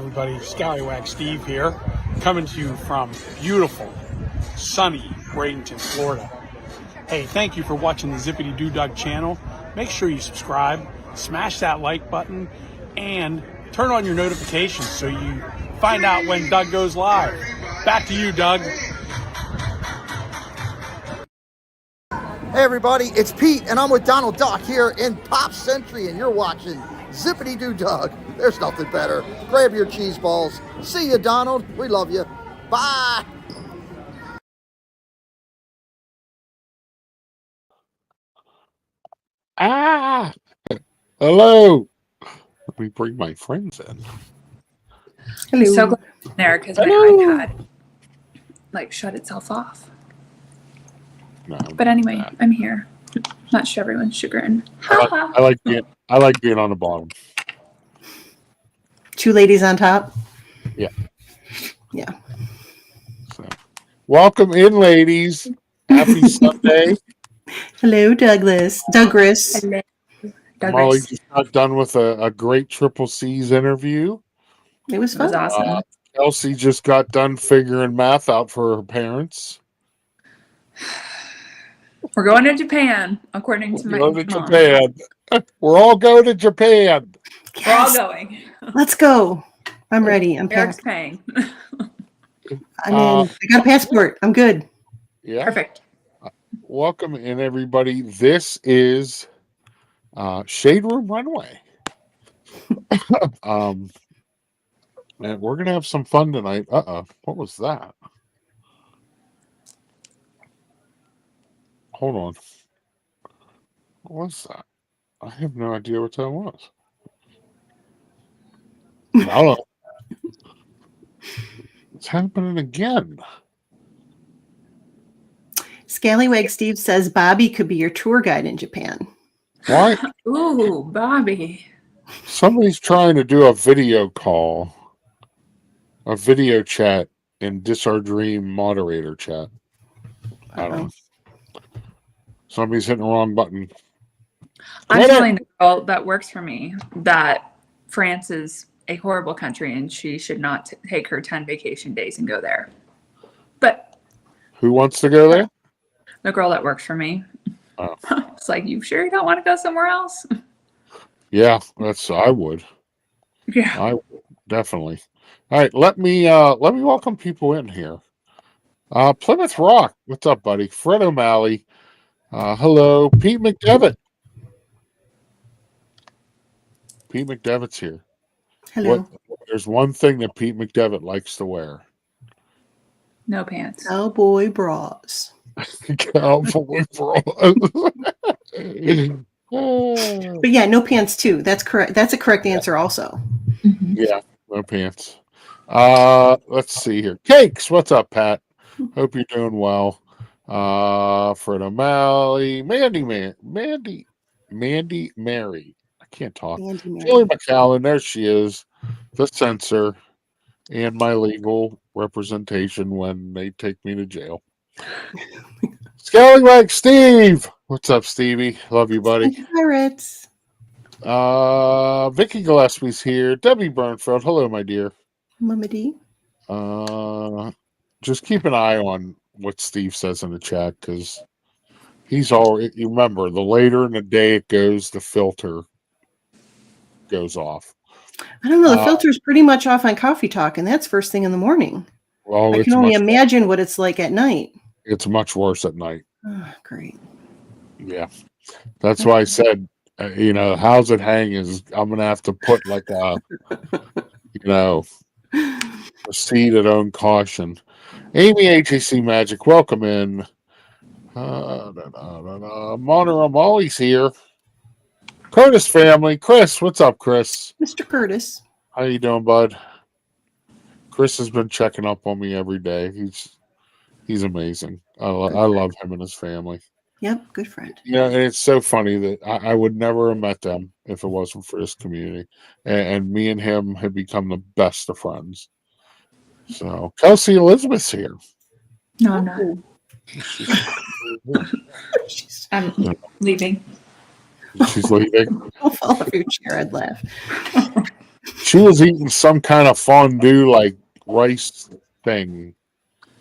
everybody, Scallywag Steve here, coming to you from beautiful, sunny Bradenton, Florida. Hey, thank you for watching the Zip-a-Dee-DooDoug channel. Make sure you subscribe, smash that like button, and turn on your notifications so you find out when Doug goes live. Back to you, Doug. Hey everybody, it's Pete, and I'm with Donald Duck here in Pop Century, and you're watching Zip-a-Dee-DooDoug. There's nothing better. Grab your cheese balls. See you, Donald. We love you. Bye. Hello. Let me bring my friends in. I'm so glad I'm there because my iPad shut itself off. No, but anyway, I'm here. Much to everyone's chagrin. I like being on the bottom. Two ladies on top. Yeah. Yeah. So, welcome in, ladies. Happy Sunday. Hello, Douglas. Douglas. Hello. Molly just got done with a great Triple C's interview. It was fun. It was awesome. Kelsey just got done figuring math out for her parents. We're going to Japan, according to my mom. Japan. We're all going to Japan. Yes. We're all going. Let's go. I'm ready. I'm Eric's packed. paying. I'm in. I got a passport. I'm good. Yeah. Perfect. Welcome in, everybody. This is Shade Room Runway. And we're gonna have some fun tonight. What was that? Hold on. What was that? I have no idea what that was. I don't know. It's happening again. Scallywag Steve says Bobby could be your tour guide in Japan. Why? Ooh, Bobby. Somebody's trying to do a video call, a video chat in Dis Our Dream moderator chat. I don't know. Somebody's hitting the wrong button. I'm telling the girl that works for me that France is a horrible country and she should not take her 10 vacation days and go there. But who wants to go there? The girl that works for me. Oh. It's like, you sure you don't want to go somewhere else? Yeah, I would. Yeah. I would, definitely. All right, let me welcome people in here. Plymouth Rock, what's up, buddy? Fred O'Malley. Hello, Pete McDevitt. Pete McDevitt's here. Hello. There's one thing that Pete McDevitt likes to wear. No pants. Cowboy bras. Cowboy bras. But yeah, no pants too. That's correct. That's a correct answer also. Mm-hmm. Yeah, no pants. Let's see here. Cakes, what's up, Pat? Hope you're doing well. Fred O'Malley, Mandy Mary. I can't talk. Julie McCallum, there she is. The censor and my legal representation when they take me to jail. Scallywag Steve. What's up, Stevie? Love you, buddy. Pirates. Vicky Gillespie's here. Debbie Burnfeld. Hello, my dear. Mama D. Just keep an eye on what Steve says in the chat because he's already. You remember, the later in the day it goes, the filter goes off. I don't know. The filter's pretty much off on Coffee Talk, and that's first thing in the morning. Well, I can only imagine what it's like at night. It's much worse at night. Oh, great. Yeah, that's why I said, how's it hang is I'm gonna have to put like a, proceed at own caution. Amy HAC Magic, welcome in. Monterey Molly's here. Curtis family, Chris, what's up, Chris? Mr. Curtis, how you doing, bud? Chris has been checking up on me every day. He's amazing. I love him and his family. Yep, good friend. Yeah, and it's so funny that I would never have met them if it wasn't for this community. And me and him have become the best of friends. So, Kelsey Elizabeth's here. No, I'm not. I'm leaving. She's leaving. I'll fall off your chair. I'd laugh. She was eating some kind of fondue, like rice thing.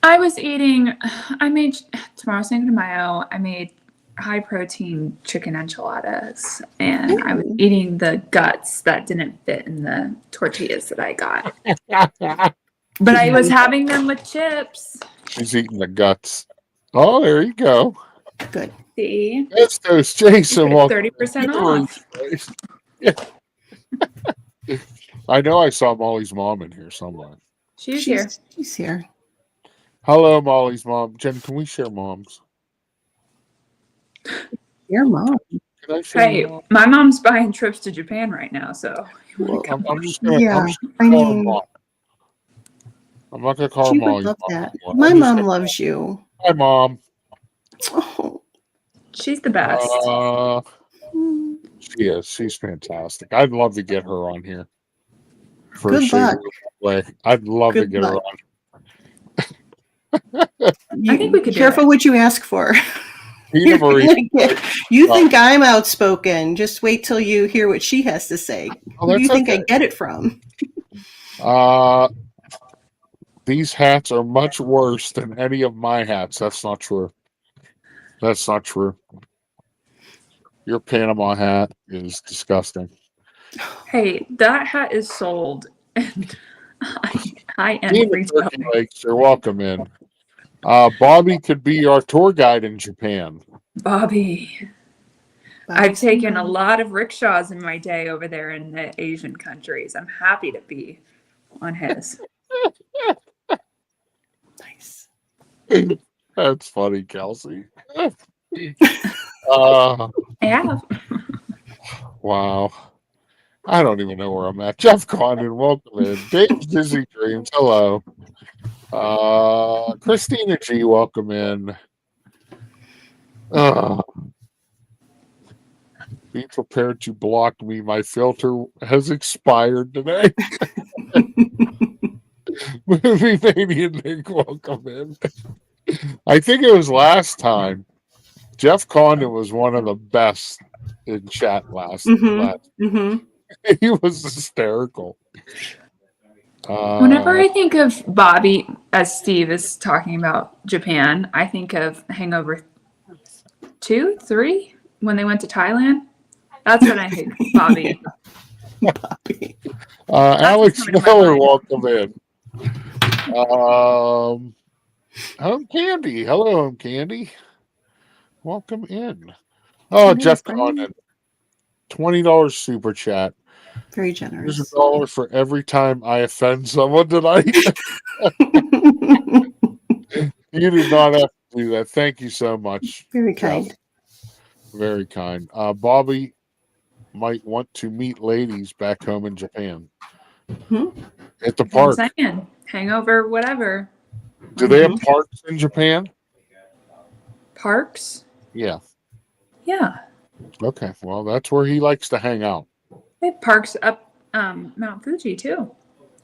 I was eating. I made tomorrow Cinco de Mayo. I made high protein chicken enchiladas, and I was eating the guts that didn't fit in the tortillas that I got. But I was having them with chips. She's eating the guts. Oh, there you go. Good. See, That's those Jason. 30% off. Yeah. I know I saw Molly's mom in here somewhere. She's here. She's here. Hello, Molly's mom. Jen, can we share moms? Your mom. Can I share Hey, your mom? my mom's buying trips to Japan right now, so Well, I'm just gonna, Yeah, I'm just gonna I call her mean, mom. I'm not gonna call her she Molly's would love mom. that. anymore. My I'm just mom gonna- loves you. Hi, mom. Oh. she's the best. She is. She's fantastic. I'd love to get her on here. For Good a shady luck. way. I'd love to Good get luck. her on. You, I think we could do careful it. what you ask for. Tina Marie. You think I'm outspoken. Just wait till you hear what she has to say. Oh, Who do you that's think I okay. get it from? These hats are much worse than any of my hats. That's not true. That's not true. Your Panama hat is disgusting. Hey, that hat is sold. And high-end Tina retail. Turkey Legs, you're welcome in. Bobby could be our tour guide in Japan. Bobby. I've taken a lot of rickshaws in my day over there in the Asian countries. I'm happy to be on his. Nice. That's funny, Kelsey. I have. Wow. I don't even know where I'm at. Jeff Condon, welcome in. Dave's Dizzy Dreams, hello. Christina G, welcome in. Be prepared to block me. My filter has expired today. Movie Mania Nick, welcome in. I think it was last time. Jeff Condon was one of the best in chat last. He was hysterical. Whenever I think of Bobby, as Steve is talking about Japan, I think of Hangover 2, 3, when they went to Thailand. That's what I think, Bobby. Bobby. Alex coming to my Miller, mind. welcome in. Home Candy. Hello, Home Candy. Welcome in. Oh, Jeff Condon. $20 super chat. Very Here's generous. $1 for every time I offend someone tonight. You do not have to do that. Thank you so much. Very Jeff. kind. Very kind. Bobby might want to meet ladies back home in Japan. At the park. I'm saying, Hangover, whatever. Do they have parks in Japan? Parks? Yeah. Yeah. Okay. Well, that's where he likes to hang out. They have parks up Mount Fuji, too.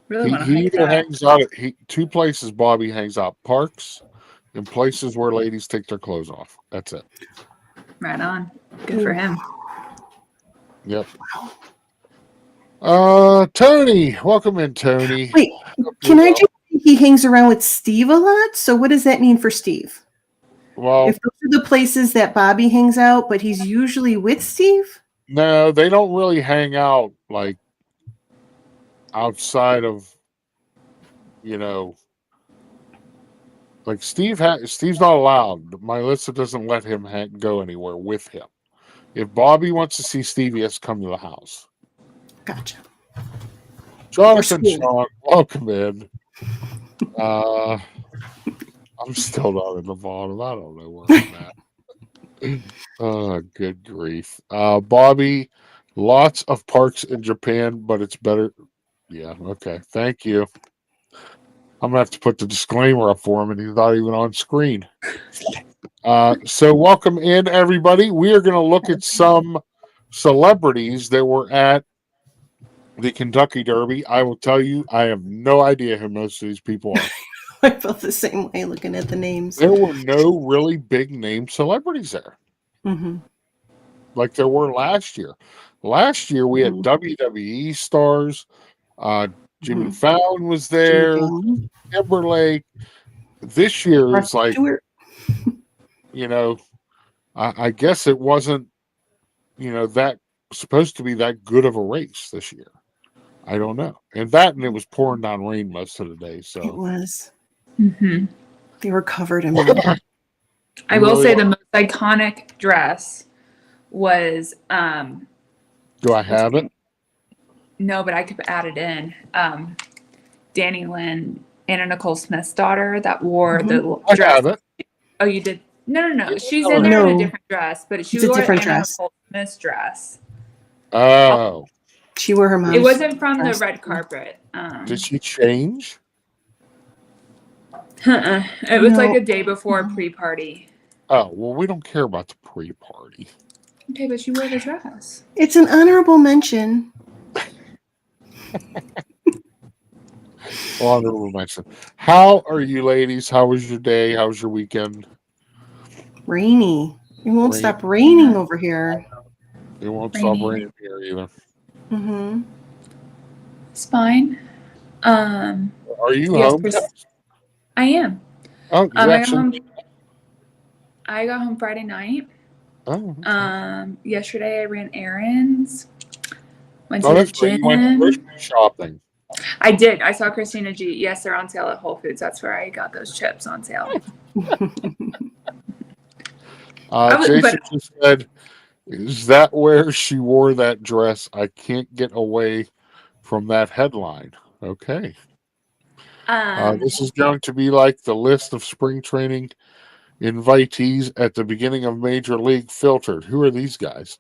Really want to He hike either that. hangs out at two places Bobby hangs out: parks and places where ladies take their clothes off. That's it. Right on. Good for him. Yep. Tony, welcome in, Tony. Wait, can I just say he hangs around with Steve a lot? So what does that mean for Steve? Well, If those are the places that Bobby hangs out, but he's usually with Steve? no, they don't really hang out like outside of, like Steve's not allowed. Melissa doesn't let him go anywhere with him. If Bobby wants to see Steve, he has to come to the house. Gotcha. Jonathan Sean, welcome in. I'm still not in the bottom. I don't know where I'm at. Oh, good grief. Bobby, lots of parks in Japan, but it's better. Yeah, okay. Thank you. I'm gonna have to put the disclaimer up for him, and he's not even on screen. So welcome in, everybody. We are gonna look at some celebrities that were at the Kentucky Derby. I will tell you, I have no idea who most of these people are. I felt the same way looking at the names. There were no really big name celebrities there, like there were last year. Last year we had Mhm. WWE stars. Jimmy Mhm. Fallon was Jimmy there. Fallon. Timberlake. This year Martha is like, Stewart. you know, I guess it wasn't, that supposed to be that good of a race this year. I don't know. And it was pouring down rain most of the day. It So was. Hmm. They were covered in mud. I will say the most iconic dress was Do I have it? no, but I could add it in. Danny Lynn, Anna Nicole Smith's daughter, that wore the I dress. have it. Oh, you did? No. Yeah, She's in there in a No. different dress, but she It's a wore different Anna dress. Nicole Smith's dress. Oh. She wore her mom's It wasn't from the dress. red carpet. Did she change? It was like No. a day before pre-party. Oh, well, we don't care about the pre-party. Okay, but she wore the dress. It's an honorable mention. Honorable mention. How are you ladies? How was your day? How was your weekend? Rainy. It won't Rain. stop raining over here. It won't Rainy. stop raining here either. Mm-hmm. It's fine. Are you yes, home? I am. Oh, you I got actually. home. I got home Friday night. Oh, okay. Yesterday I ran errands. Went to Oh, the that's right. gym. You went grocery shopping. I did. I saw Christina G. Yes, they're on sale at Whole Foods. That's where I got those chips on sale. Jason just said, "Is that where she wore that dress? I can't get away from that headline." Okay. This is going to be like the list of spring training invitees at the beginning of Major League filtered. Who are these guys?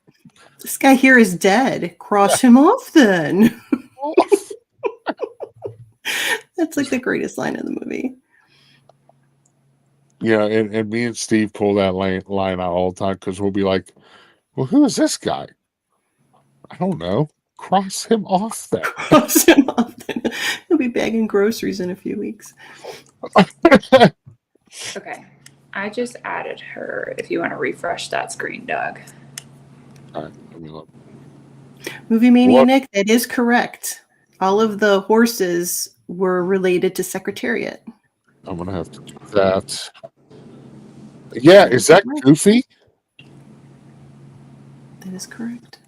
This guy here is dead. Cross him off then. That's like the greatest line in the movie. Yeah, and me and Steve pull that line out all the time because we'll be like, well, who is this guy? I don't know. Cross him off then. Cross him off then. He'll be bagging groceries in a few weeks. Okay. I just added her if you want to refresh that screen, Doug. All right, let me look. Movie Mania Nick, that is correct. All of the horses were related to Secretariat. I'm going to have to do that. Yeah, is that Goofy? That is correct.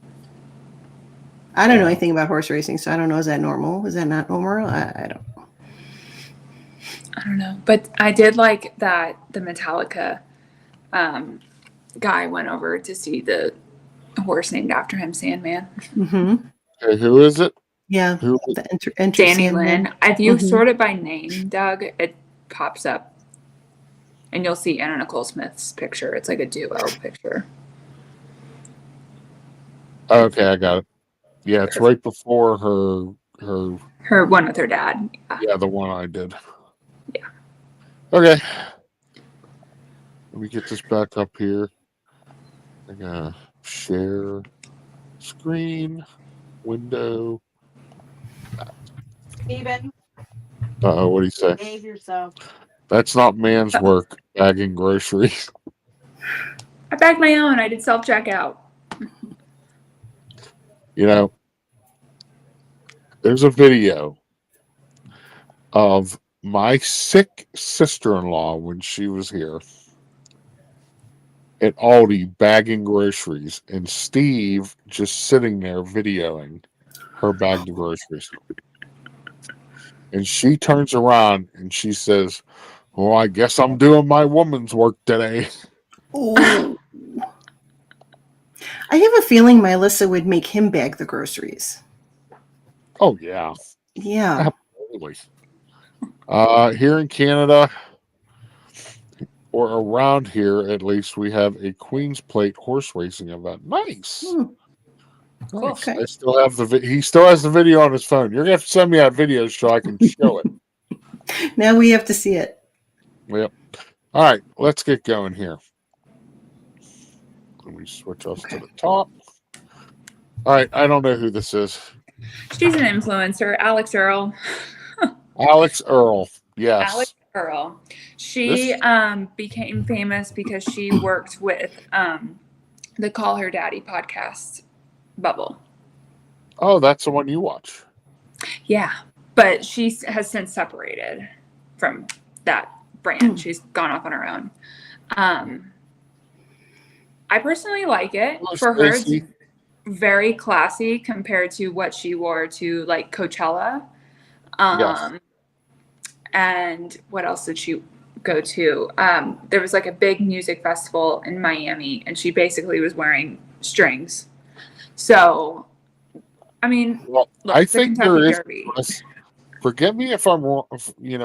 I don't know anything about horse racing, so I don't know. Is that normal? Is that not normal? I don't know. I don't know. But I did like that the Metallica guy went over to see the horse named after him, Sandman. Mm-hmm. Okay, who is it? Yeah, Who? the entry Danny Sandman. Lynn. If you sort it by name, Doug, it pops up. And you'll see Anna Nicole Smith's picture. It's like a duo picture. Okay, I got it. Yeah, it's right before her one with her dad. Yeah, the one I did. Yeah. Okay. Let me get this back up here. I'm gonna share screen window. Steven, What do you say? behave yourself. That's not man's work, bagging groceries. I bagged my own. I did self-checkout. There's a video of my sick sister-in-law when she was here at Aldi bagging groceries, and Steve just sitting there videoing her bag the groceries. And she turns around and she says, "Well, I guess I'm doing my woman's work today." Ooh. I have a feeling Melissa would make him bag the groceries. Oh, yeah. Yeah. Absolutely. Here in Canada, or around here at least, we have a Queen's Plate horse racing event. Nice. Cool. Nice. Okay. I still have he still has the video on his phone. You're gonna have to send me that video so I can show it. Now we have to see it. Yep. All right, let's get going here. Let me switch us to the top. All right, I don't know who this is. She's an influencer, Alex Earl. Alex Earl. Yes. Alex Earl. She became famous because she worked with the Call Her Daddy podcast Bubble. Oh, that's the one you watch. Yeah, but she has since separated from that brand. She's gone off on her own. I personally like it. For her, it's very classy compared to what she wore to like Coachella. Yes. And what else did she go to? There was like a big music festival in Miami, and she basically was wearing strings. So, I mean, Well, look, I the think Kentucky there is. Derby. Forgive me if I'm wrong.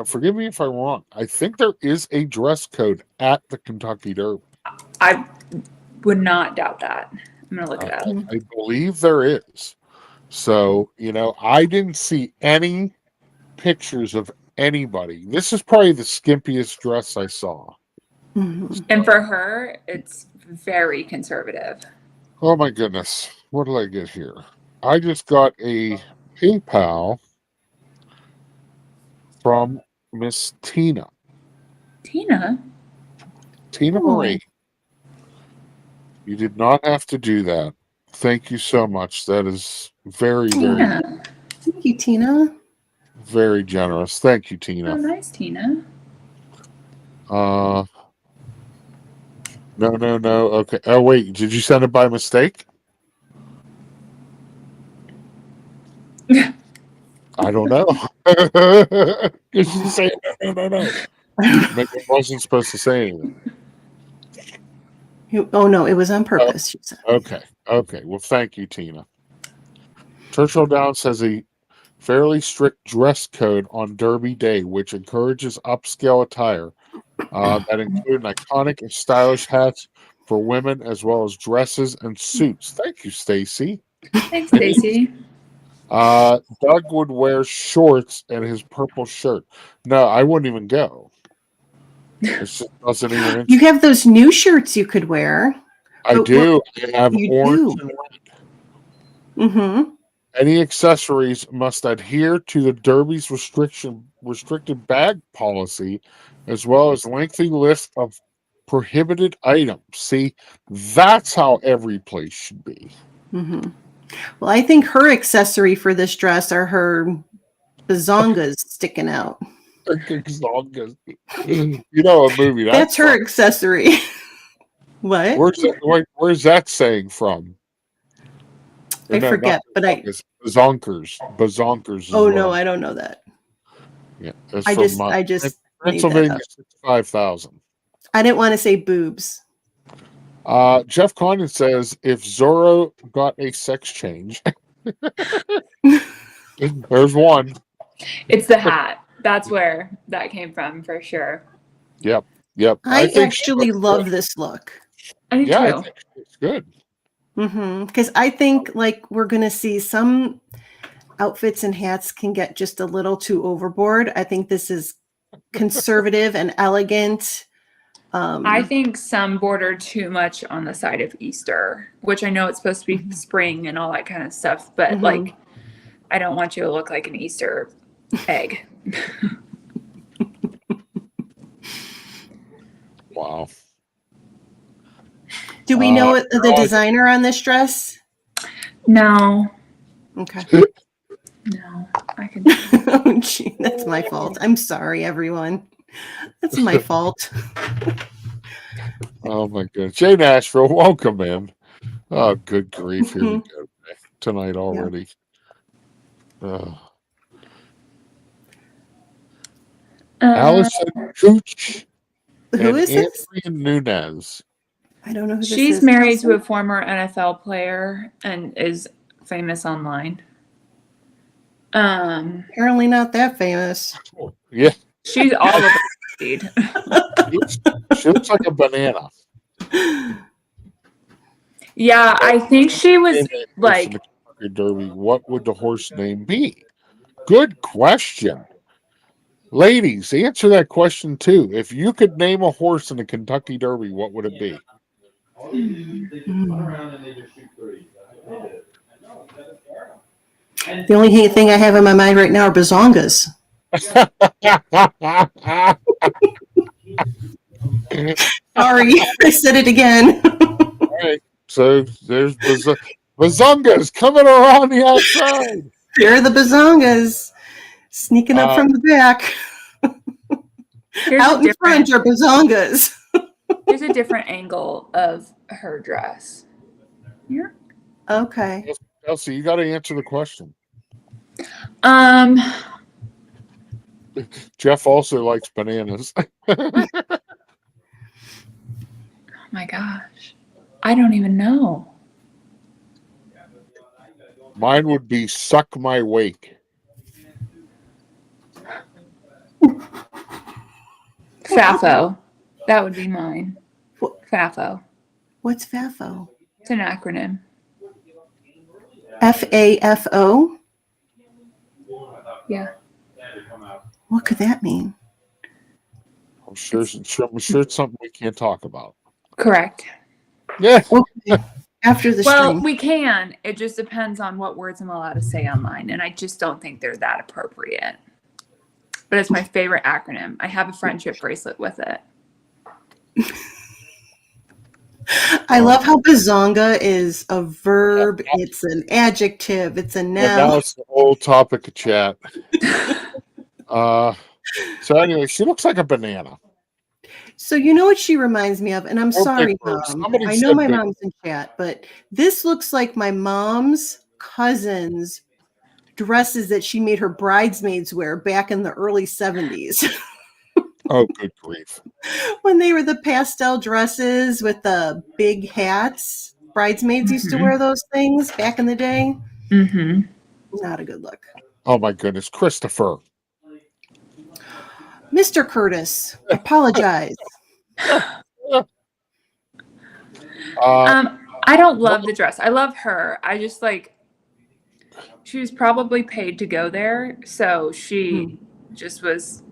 Forgive me if I'm wrong. I think there is a dress code at the Kentucky Derby. I would not doubt that. I'm gonna look it up. I believe there is. So, I didn't see any pictures of anybody. This is probably the skimpiest dress I saw. And for her, it's very conservative. Oh my goodness. What did I get here? I just got a PayPal from Miss Tina. Tina Marie. You did not have to do that. Thank you so much. That is very, very, Thank you, Tina. very generous. Thank you, Tina. Oh, nice, Tina. No. Okay. Oh, wait. Did you send it by mistake? I don't know. You say no. Maybe I wasn't supposed to say anything. Oh no, it was on purpose. She said. Okay. Well, thank you, Tina. Churchill Downs has a fairly strict dress code on Derby Day, which encourages upscale attire that include iconic and stylish hats for women, as well as dresses and suits. Thank you, Stacy. Thanks, Stacy. Doug would wear shorts and his purple shirt. No, I wouldn't even go. It just doesn't even. You have those new shirts you could wear. I do. I have orange and red. Mm-hmm. Any accessories must adhere to the Derby's restricted bag policy, as well as lengthy list of prohibited items. See, that's how every place should be. Mm-hmm. Well, I think her accessory for this dress are her bazongas sticking out. Bazongas. A movie. That's her accessory. What? Where's that saying from? I forget, but Bazonkers. Bazonkers. Oh no, I don't know that. Yeah, I just Pennsylvania 65,000. I didn't want to say boobs. Jeff Condon says if Zorro got a sex change, there's one. It's the hat. That's where that came from for sure. Yep. I actually love this look. I do too. I think it's good. Because I think like we're gonna see some outfits and hats can get just a little too overboard. I think this is conservative and elegant. I think some border too much on the side of Easter, which I know it's supposed to be spring and all that kind of stuff, but like I don't want you to look like an Easter egg. Wow. Do we know the designer on this dress? No. Okay. No, I can. Oh, gee, that's my fault. I'm sorry, everyone. That's my fault. Oh my goodness. Jay Nashville, welcome in. Oh, good grief. Here we go tonight already. Allison Cooch. Who is this? Adrian Nunez. I don't know who this is. She's married to a former NFL player and is famous online. Apparently not that famous. Yeah. She's all over the feed. She looks like a banana. Yeah, I think she was like Derby. What would the horse name be? Good question. Ladies, answer that question too. If you could name a horse in the Kentucky Derby, what would it be? The only thing I have in my mind right now are bazongas. Sorry, I said it again. All right. So there's Bazunga's coming around the outside. There are the bazongas sneaking up from the back. Here's Out in front are bazongas. Here's a different angle of her dress. Here. Okay. Kelsey, you got to answer the question. Jeff also likes bananas. Oh my gosh. I don't even know. Mine would be Suck My Wake. FAFO. That would be mine. FAFO. What's FAFO? It's an acronym. FAFO? Yeah. What could that mean? I'm sure it's something we can't talk about. Correct. Yeah. Okay. After the Well, stream. we can. It just depends on what words I'm allowed to say online, and I just don't think they're that appropriate. But it's my favorite acronym. I have a friendship bracelet with it. I love how bazonga is a verb, it's an adjective, it's a And noun. now it's the whole topic of chat. So anyway, she looks like a banana. So you know what she reminds me of? And I'm sorry, Mom. Mom. I know my mom's in chat, but this looks like my mom's cousin's dresses that she made her bridesmaids wear back in the early 70s. Oh, good grief. When they were the pastel dresses with the big hats. Bridesmaids used to wear those things back in the day. Mm-hmm. Not a good look. Oh my goodness, Christopher. Mr. Curtis, apologize. I don't love the dress. I love her. I just like, she was probably paid to go there, so she just was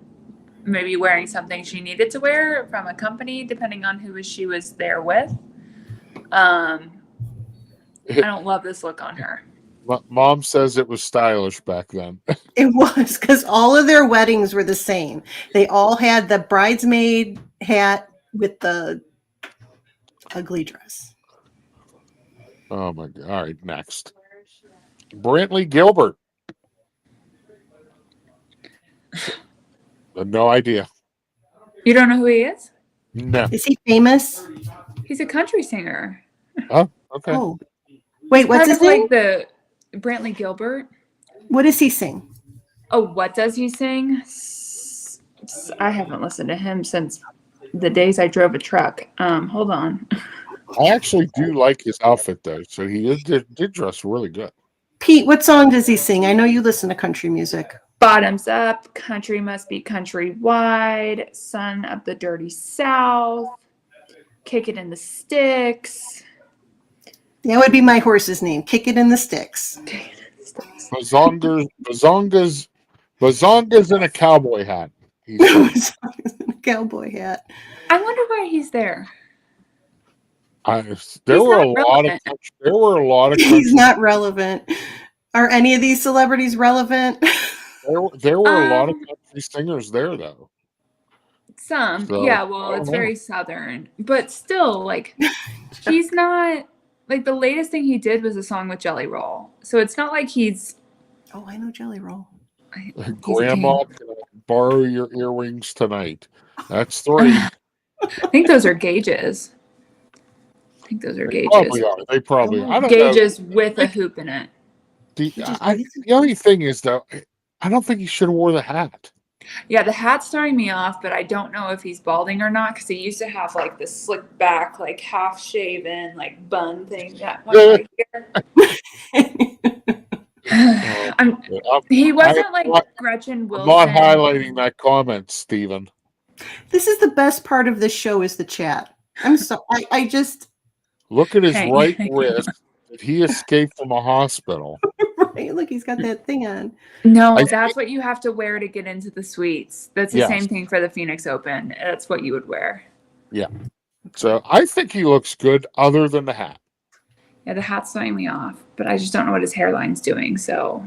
maybe wearing something she needed to wear from a company, depending on who she was there with. I don't love this look on her. Mom says it was stylish back then. It was, because all of their weddings were the same. They all had the bridesmaid hat with the ugly dress. Oh my God. All right, next. Brantley Gilbert. No idea. You don't know who he is? No. Is he famous? He's a country singer. Oh, okay. Oh. Wait, what's Kind his of like name? the Brantley Gilbert. What does he sing? Oh, what does he sing? I haven't listened to him since the days I drove a truck. Hold on. I actually do like his outfit though, so he did dress really good. Pete, what song does he sing? I know you listen to country music. Bottoms up, country must be countrywide, son of the dirty South, kick it in the sticks. That would be my horse's name. Kick it in the sticks. Bazonga's in a cowboy hat. Cowboy hat. I wonder why he's there. There were a lot of He's not relevant. Are any of these celebrities relevant? There were a lot of country singers there though. Some, So, yeah, well, it's very southern, but still, like, he's not, like, the latest thing he did was a song with Jelly Roll. So it's not like he's. Oh, I know Jelly Roll. Grandma, can I borrow your earrings tonight? That's 3. I think those are gauges. They probably are. I don't Gauges know. with a hoop in it. The only thing is though, I don't think he should have wore the hat. Yeah, the hat's throwing me off, but I don't know if he's balding or not, because he used to have like this slick back, like half shaven, like bun thing. That one right here. He wasn't like Gretchen Wilson. I'm not highlighting that comment, Stephen. This is the best part of the show is the chat. I'm so I just look at his right wrist. Did he escape from a hospital? Right, look, he's got that thing on. No, that's what you have to wear to get into the suites. That's the Yes. same thing for the Phoenix Open. That's what you would wear. Yeah. So I think he looks good other than the hat. Yeah, the hat's throwing me off, but I just don't know what his hairline's doing. So,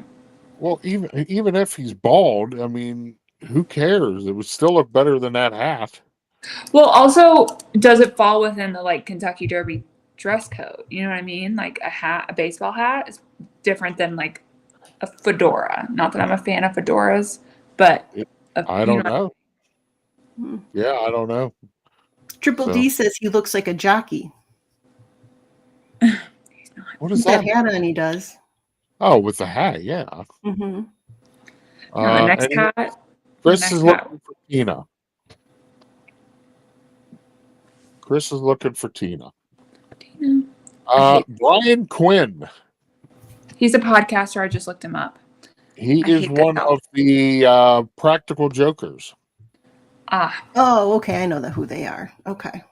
well, even if he's bald, I mean, who cares? It would still look better than that hat. well, also, does it fall within the like Kentucky Derby dress code. You know what I mean? Like a baseball hat is different than like a fedora. Not that I'm a fan of fedoras, but I don't know. Yeah, I don't know. Triple D says he looks like a jockey. What is that hat on? He does. Oh, with the hat, yeah. Mm-hmm. Now the next hat. Chris is looking for Tina. Chris is looking for Tina. Brian Quinn. He's a podcaster. I just looked him up. He is one of the Practical Jokers. Oh, okay. I know who they are. Okay.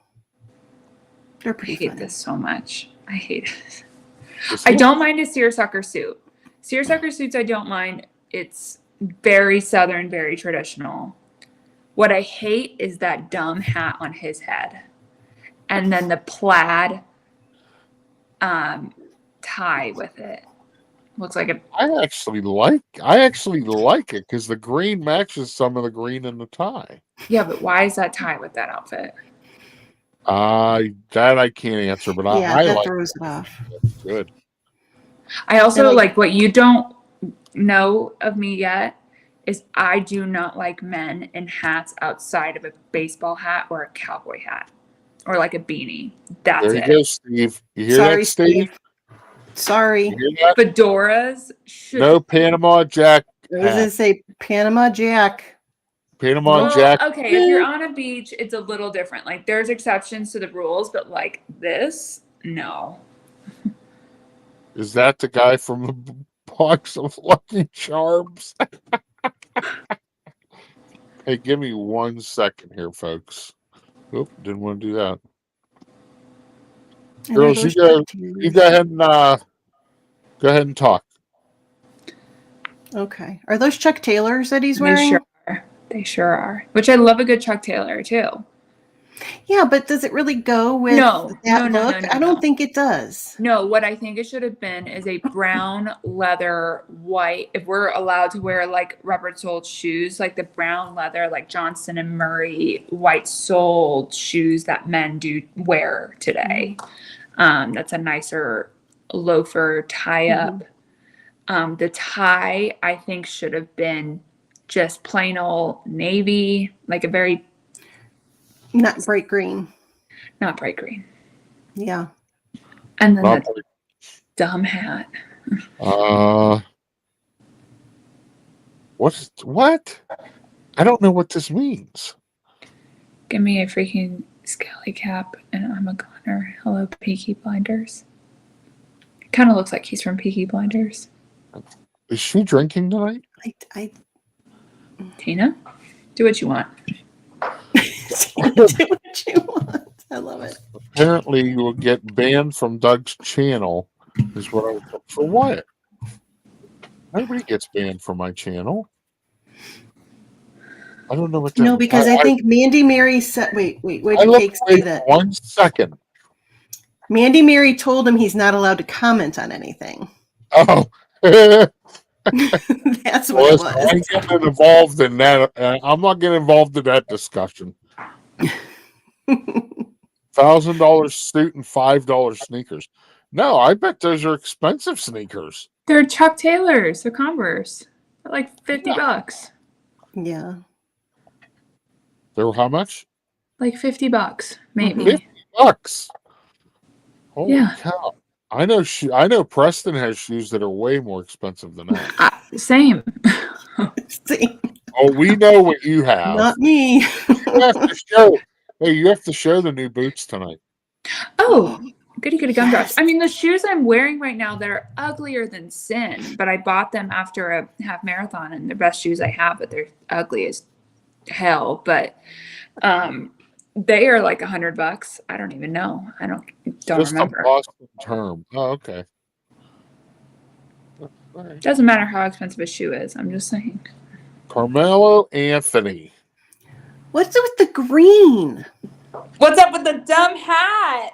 They're pretty funny. I hate this so much. I hate it. I don't mind a seersucker suit. Seersucker suits I don't mind. It's very Southern, very traditional. What I hate is that dumb hat on his head. And then the plaid tie with it. Looks like I actually like it because the green matches some of the green in the tie. Yeah, but why is that tie with that outfit? That I can't answer, but I that like throws it off. Good. I also like what you don't know of me yet is I do not like men in hats outside of a baseball hat or a cowboy hat or like a beanie. That's there you go, Steve. You hear Sorry, that, Steve? Sorry. Fedoras should no Panama Jack. I was going to say Panama Jack. Jack. Okay, if you're on a beach, it's a little different. Like there's exceptions to the rules, but like this, no. Is that the guy from the box of Lucky Charms? Hey, give me 1 second here, folks. Oop, didn't want to do that. Girls, you go ahead and talk. Okay. Are those Chuck Taylors that he's wearing? They sure are. Which I love a good Chuck Taylor too. Yeah, but does it really go with that look? I don't think it does. No, what I think it should have been is a brown leather white. If we're allowed to wear like rubber-soled shoes, like the brown leather, like Johnston and Murray white-soled shoes that men do wear today. That's a nicer loafer tie-up. The tie, I think, should have been just plain old navy, like a very... Not bright green. Not bright green. Yeah. And then the dumb hat. What? I don't know what this means. Give me a freaking scally cap and I'm a goner. Hello, Peaky Blinders. It kind of looks like he's from Peaky Blinders. Is she drinking tonight? Tina, do what you want. Do what you want. I love it. Apparently, you will get banned from Doug's channel. Is what I was for what? Nobody gets banned from my channel. I don't know what. No, because I think Mandy Mary said. Wait, did Cake say that? 1 second. Mandy Mary told him he's not allowed to comment on anything. Oh. That's what it was. I'm getting involved in that. I'm not getting involved in that discussion. $1,000 suit and $5 sneakers. No, I bet those are expensive sneakers. They're Chuck Taylors. They're Converse. They're like $50. Yeah. They were how much? Like $50, maybe. $50. Holy cow! I know Preston has shoes that are way more expensive than that. Same. Same. Oh, we know what you have. Not me. You have to show. Hey, you have to show the new boots tonight. Oh, goody gumdrops. I mean, the shoes I'm wearing right now, they're uglier than sin, but I bought them after a half marathon and they're best shoes I have, but they're ugly as hell. But they are like $100. I don't even know. I don't Just remember. A Boston term. Oh, okay. Doesn't matter how expensive a shoe is. I'm just saying. Carmelo Anthony. What's up with the green? What's up with the dumb hat?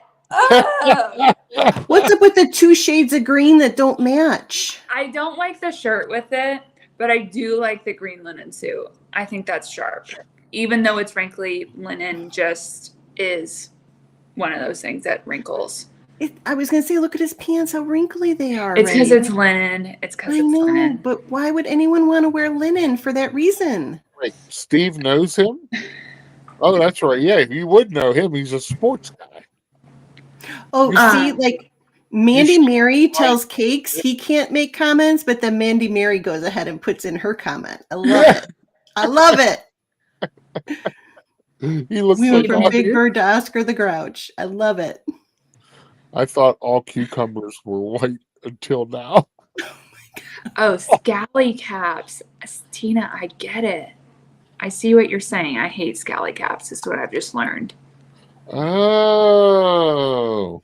What's up with the 2 shades of green that don't match? I don't like the shirt with it, but I do like the green linen suit. I think that's sharp. Even though it's frankly linen just is one of those things that wrinkles. I was going to say, look at his pants, how wrinkly they are. It's because already. it's linen. It's because I it's know, linen. but why would anyone want to wear linen for that reason? Wait, Steve knows him? Oh, that's right. Yeah, you would know him. He's a sports guy. Oh, see, like Mandy should- Mary tells Cakes he can't make comments, but then Mandy Mary goes ahead and puts in her comment. I love it. I love it. He looks We like went from Steve- Big Bird to Oscar the Grouch. I love it. I thought all cucumbers were white until now. Oh, scally caps. Tina, I get it. I see what you're saying. I hate scally caps, is what I've just learned. Oh.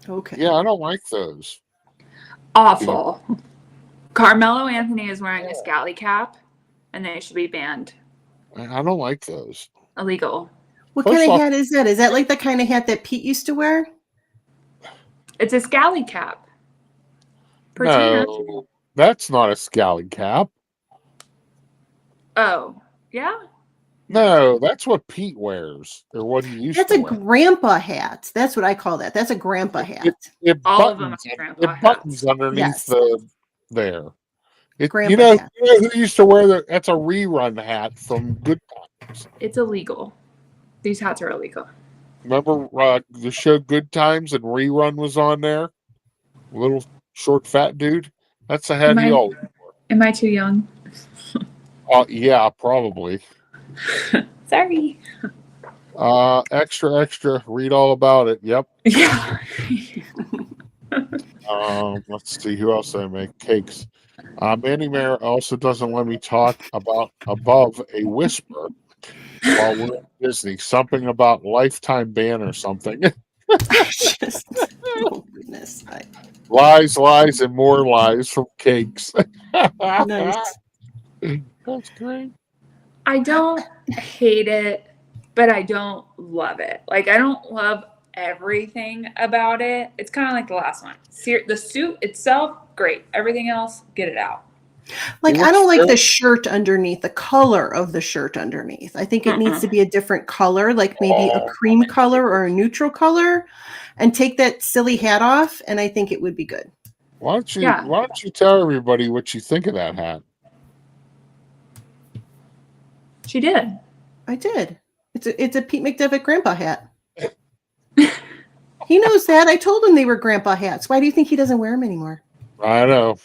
Okay. Yeah, I don't like those. Awful. Carmelo Anthony is wearing a scally cap, and they should be banned. I don't like those. Illegal. What First kind of off- hat is that? Is that like the kind of hat that Pete used to wear? It's a scally cap. Pertina. No, that's not a scally cap. Oh, yeah? No, that's what Pete wears, or what he used That's to a wear. grandpa hat. That's what I call that. That's a grandpa hat. It All of them buttons, are grandpa it buttons hats. underneath Yes. the there. Grandpa You know hat. who used to wear that? That's a rerun hat from Good Times. It's illegal. These hats are illegal. Remember the show Good Times and Rerun was on there? Little short fat dude. That's the hat Am he I- always. Am I too young? Yeah, probably. Sorry. Extra. Read all about it. Yep. Yeah. Let's see who else I make cakes. Mandy Mare also doesn't let me talk about above a whisper while we're at Disney. Something about lifetime ban or something. Oh goodness. Lies, and more lies from cakes. Nice. That's great. I don't hate it, but I don't love it. Like, I don't love everything about it. It's kind of like the last one. The suit itself, great. Everything else, get it out. Like, It I don't looks like the good. shirt underneath, the color of the shirt underneath. I think it needs to be a different color, like maybe a cream color or a neutral color, and take that silly hat off, and I think it would be good. Why don't you Yeah. Why don't you tell everybody what you think of that hat? She did. I did. It's a Pete McDevitt grandpa hat. He knows that. I told him they were grandpa hats. Why do you think he doesn't wear them anymore? I know.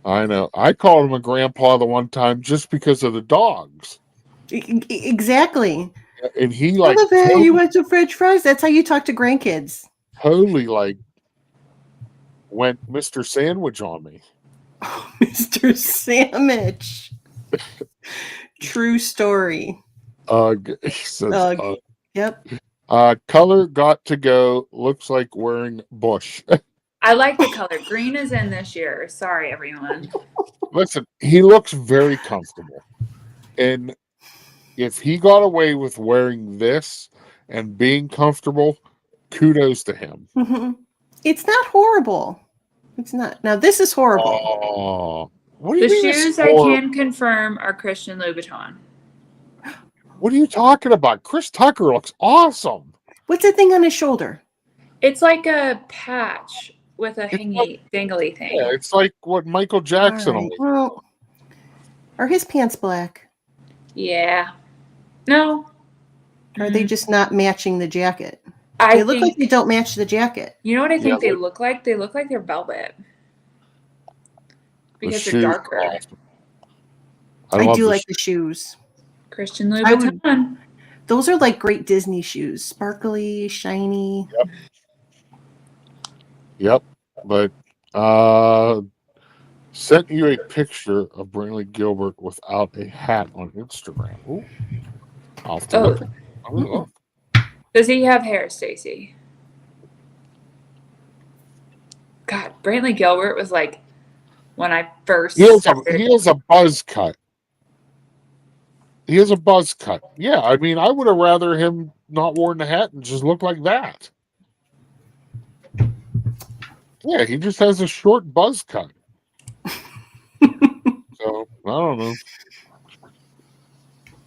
I called him a grandpa the one time just because of the dogs, Exactly. and he I like love it. You went to French fries. That's how you talk to grandkids. totally like went Mr. Sandwich on me. Mr. Sandwich. True story. He says, Ugh. Yep. color got to go. Looks like wearing bush. I like the color. Green is in this year. Sorry, everyone. Listen, he looks very comfortable, and if he got away with wearing this and being comfortable, kudos to him. Mhm. It's not horrible. It's not. Now, this is horrible. Oh, what do you The mean it's shoes I horrible? can confirm are Christian Louboutin. What are you talking about? Chris Tucker looks awesome. What's that thing on his shoulder? It's like a patch with a It's hingy, dangly thing. Yeah, it's like what Michael Jackson. All right. Well, are his pants black? Yeah. No. Or are they just not matching the jacket? I They look like think, they don't match the jacket. you know what I think Yeah, they look like? They look like they're velvet. Because The they're shoes are darker. awesome. I love do the like the shoes. Christian I would- Louboutin. Those are like great Disney shoes. Sparkly, shiny. Yep, but sent you a picture of Brantley Gilbert without a hat on Instagram. Ooh. I'll have to Oh. look at it. I'm gonna look. Does he have hair, Stacy? God, Brantley Gilbert was like when I first He has started. a buzz cut. He has a buzz cut. Yeah, I mean, I would have rather him not worn the hat and just look like that. Yeah, he just has a short buzz cut. So, I don't know.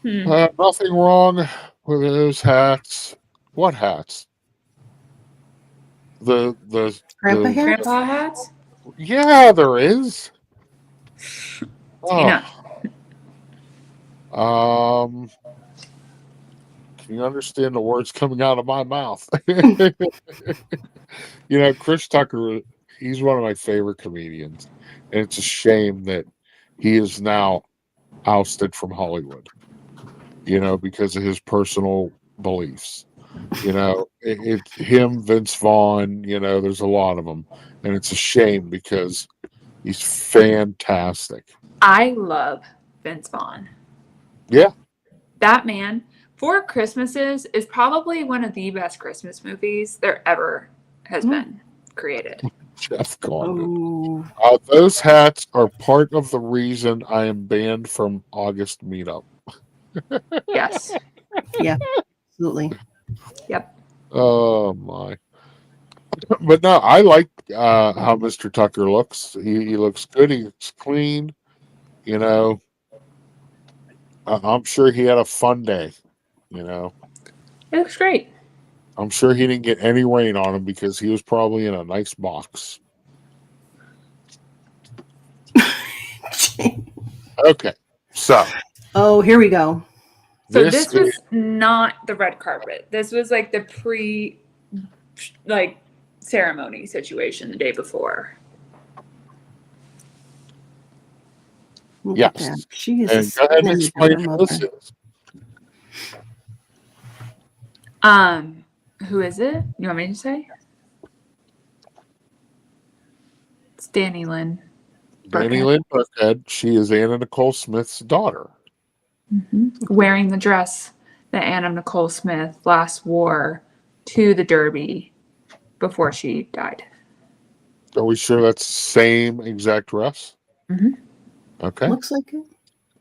Hmm. Nothing wrong with those hats. What hats? Grandpa hat? Grandpa hats? Yeah, there is. Tina. Can you understand the words coming out of my mouth? You know, Chris Tucker, he's one of my favorite comedians. And it's a shame that he is now ousted from Hollywood, you know, because of his personal beliefs. You know, it's him, Vince Vaughn, you know, there's a lot of them. And it's a shame because he's fantastic. I love Vince Vaughn. Yeah. That man, Four Christmases is probably one of the best Christmas movies there ever has been created. Jeff Condon. Oh, Those hats are part of the reason I am banned from August meetup. Yes. yeah, absolutely. Yep. Oh my! But no, I like how Mr. Tucker looks. He looks good. He looks clean. You know, I'm sure he had a fun day. You know, It looks great. I'm sure he didn't get any rain on him because he was probably in a nice box. Okay, so. Oh, here we go. So this was not the red carpet. This was like the ceremony situation the day before. Look Yes. at that. She is And go ahead and explain who this is. Who is it? You want me to say? It's Danny Lynn. Danny Burkhead. Lynn Burkhead. She is Anna Nicole Smith's daughter. Wearing the dress that Anna Nicole Smith last wore to the Derby before she died. Are we sure that's the same exact dress? Mm-hmm. Okay. Looks like it.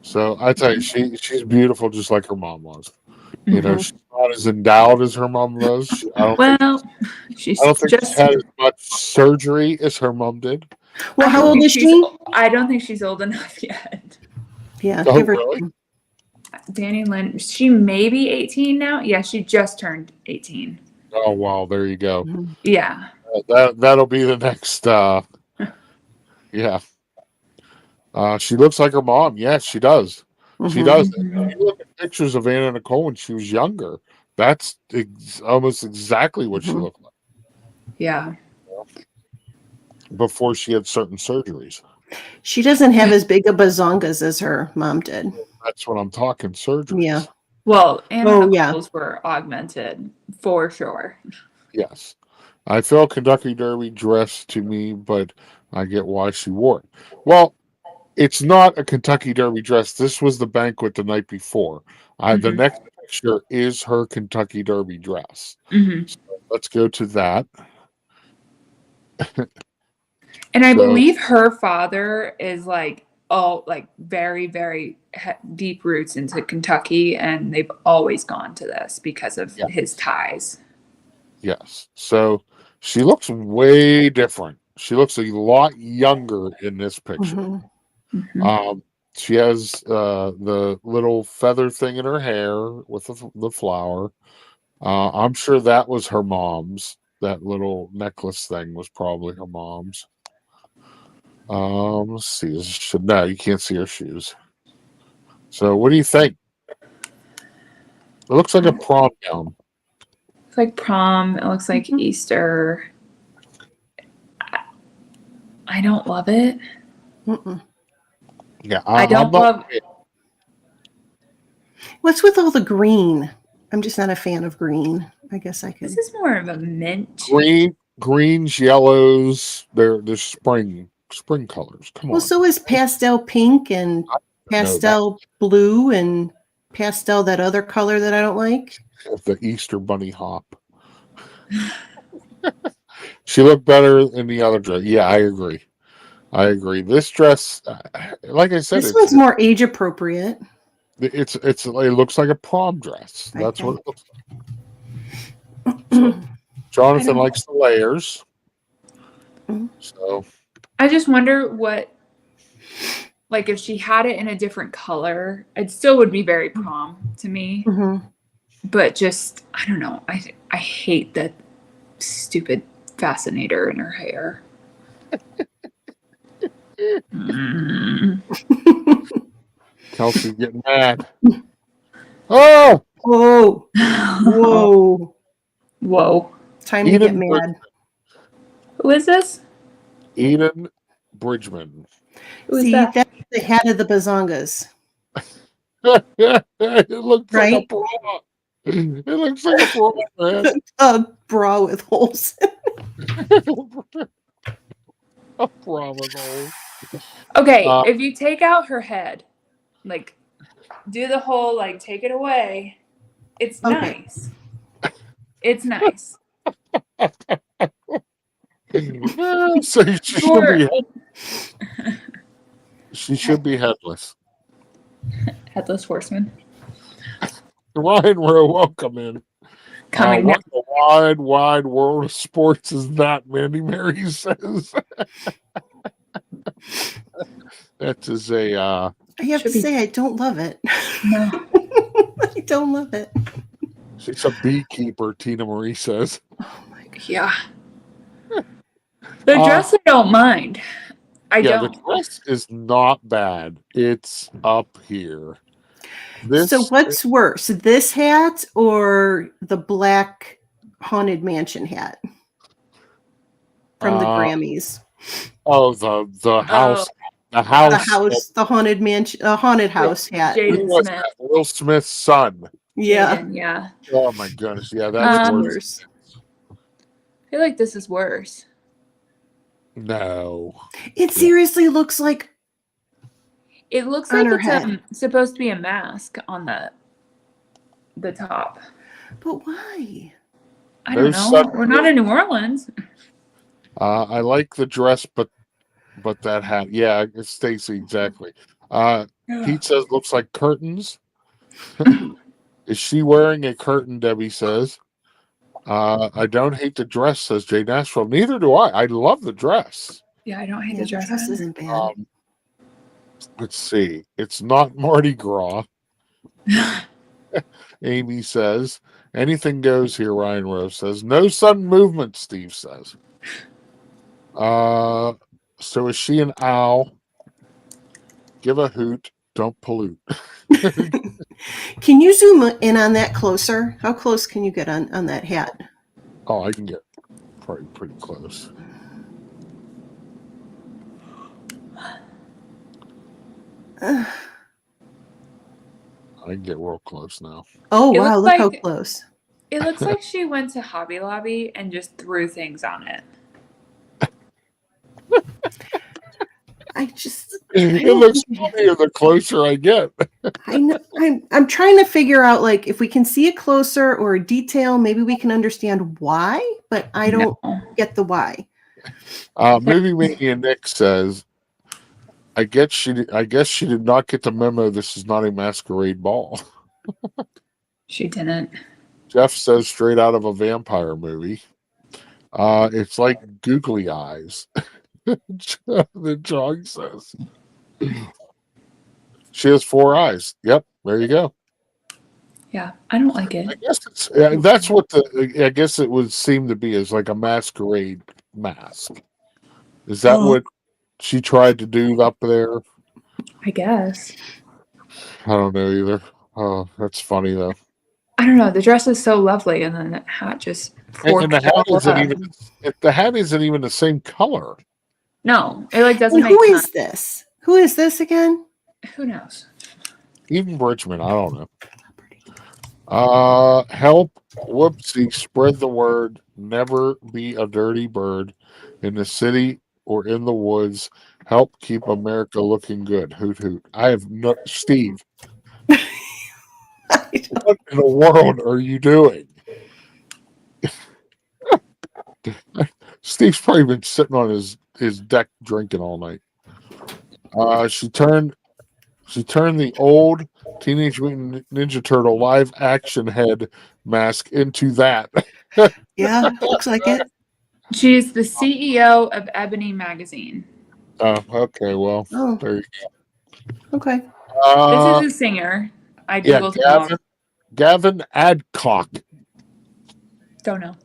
So I tell you, she's beautiful just like her mom was. You know, Mhm. she's not as endowed as her mom was. I don't she's think just. she's had as much surgery as her mom did. Well, I how don't old think is she's- she? I don't think she's old enough yet. Yeah, Oh, give her. really? Danny Lynn, she may be 18 now. Yeah, she just turned 18. Oh wow, there you go. Mhm. Yeah. That'll be the next yeah. She looks like her mom. Yes, she does. She Mhm. does. If you look at pictures of Anna Nicole when she was younger, that's almost exactly what she Mhm. looked like Yeah. before she had certain surgeries. She doesn't have as big a bazongas as her mom did. That's what I'm talking, surgeries. Yeah. Well, Anna Oh, yeah. Nicole's were augmented for sure. Yes. I feel Kentucky Derby dress to me, but I get why she wore it. Well, it's not a Kentucky Derby dress. This was the banquet the night before. The Mhm. next picture is her Kentucky Derby dress. Mm-hmm. So let's go to that. And I So- believe her father is very, very deep roots into Kentucky, and they've always gone to this because of Yeah. his ties. Yes. So she looks way different. She looks a lot younger in this picture. Mhm. Mhm. She has the little feather thing in her hair with the flower. I'm sure that was her mom's. That little necklace thing was probably her mom's. Let's see. No, you can't see her shoes. So what do you think? It looks like a prom gown. It's like prom. It looks like Mhm. Easter. I don't love it. Mm-mm. Yeah, I don't love. What's with all the green? I'm just not a fan of green. I guess I could. This is more of a mint. Greens, yellows. They're spring colors. Come Well, on. so is pastel pink and pastel blue and pastel that other color that I don't like. The Easter bunny hop. She looked better in the other dress. Yeah, I agree. This dress, like I said, This one's more age appropriate. it looks like a prom dress. That's Okay. what it looks like. So, Jonathan likes the layers. Mhm. So I just wonder if she had it in a different color, it still would be very prom to me. Mhm. But just, I don't know. I hate that stupid fascinator in her hair. Kelsey's getting mad. Oh! Whoa. Whoa. Whoa. Time to get mad. Who is this? Eden Bridgman. Who is See, that? that's the head of the Bazongas. It looks like a Right? bra. It looks like a bra, man. A bra with holes. A bra with holes. Okay, if you take out her head, like, do the whole, like, take it away, it's Okay. nice. It's nice. So she should be headless. Headless horseman. Ryan Rowe, welcome in. Coming What the wide, wide world of sports is that, Mandy Mary says. That is a... I have to say, I don't love it. No. I don't love it. She's a beekeeper, Tina Marie says. Oh my God. Yeah. The dress I don't mind. I don't. The dress is not bad. It's up here. So what's worse, this hat or the black Haunted Mansion hat from the Grammys? Oh, the house. The house. The Haunted Mansion, haunted house hat. Jaden Smith. Will Smith's son. Yeah. Jaden, yeah. Oh my goodness. Yeah, that's worse. I feel like this is worse. No. It seriously looks like... It looks on like her it's head. supposed to be a mask on the top. But why? I don't know. We're not in New Orleans. I like the dress, but that hat. Yeah, it's Stacy, exactly. Pete says looks like curtains. Is she wearing a curtain, Debbie says. I don't hate the dress, says Jay Nashville. Neither do I. I love the dress. Yeah, I don't hate the dress. Dress isn't bad. Let's see. It's not Mardi Gras. Amy says. Anything goes here, Ryan Rose says. No sudden movement, Steve says. So is she an owl? Give a hoot. Don't pollute. Can you zoom in on that closer? How close can you get on that hat? Oh, I can get probably pretty close. I can get real close now. Oh, It wow. looks Look how like- close. It looks like she went to Hobby Lobby and just threw things on it. It looks funnier the closer I get. I know. I'm trying to figure out, like, if we can see it closer or a detail, maybe we can understand why, but I don't get the why. Movie Mania Nick says, I guess she did not get the memo. This is not a masquerade ball. She didn't. Jeff says straight out of a vampire movie. It's like googly eyes. The Jog says. She has 4 eyes. Yep, there you go. Yeah, I don't like it. I guess that's what I guess it would seem to be, is like a masquerade mask. Is that what she tried to do up there? I guess. I don't know either. Oh, that's funny though. I don't know. The dress is so lovely, and then the hat just And the hat forked the hat isn't even the same color. No, it like doesn't And make who sense. is this? Who is this again? Who knows? Even Bridgman, I don't know. Help, whoopsie, spread the word. Never be a dirty bird in the city or in the woods. Help keep America looking good. Hoot hoot. I have no Steve. What in the world are you doing? Steve's probably been sitting on his deck drinking all night. She turned the old Teenage Mutant Ninja Turtle live action head mask into that. Yeah, looks like it. She's the CEO of Ebony Magazine. Oh, okay. Well, Oh. there you Okay. go. This is a singer. I Yeah, googled him. Gavin Adcock. Don't know.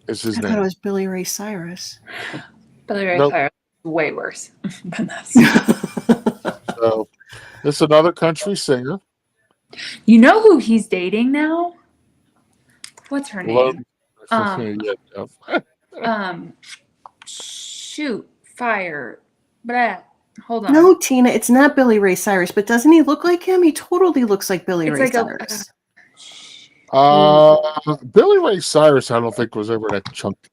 is his I thought name. it was Billy Ray Cyrus. Billy Ray Nope. Cyrus is way worse than this. So this is another country singer. You know who he's dating now? What's her name? Yeah. Shoot, fire, blah. Hold on. No, Tina, it's not Billy Ray Cyrus, but doesn't he look like him? He totally looks like Billy It's Ray like Cyrus. Billy Ray Cyrus, I don't think was ever that chunky.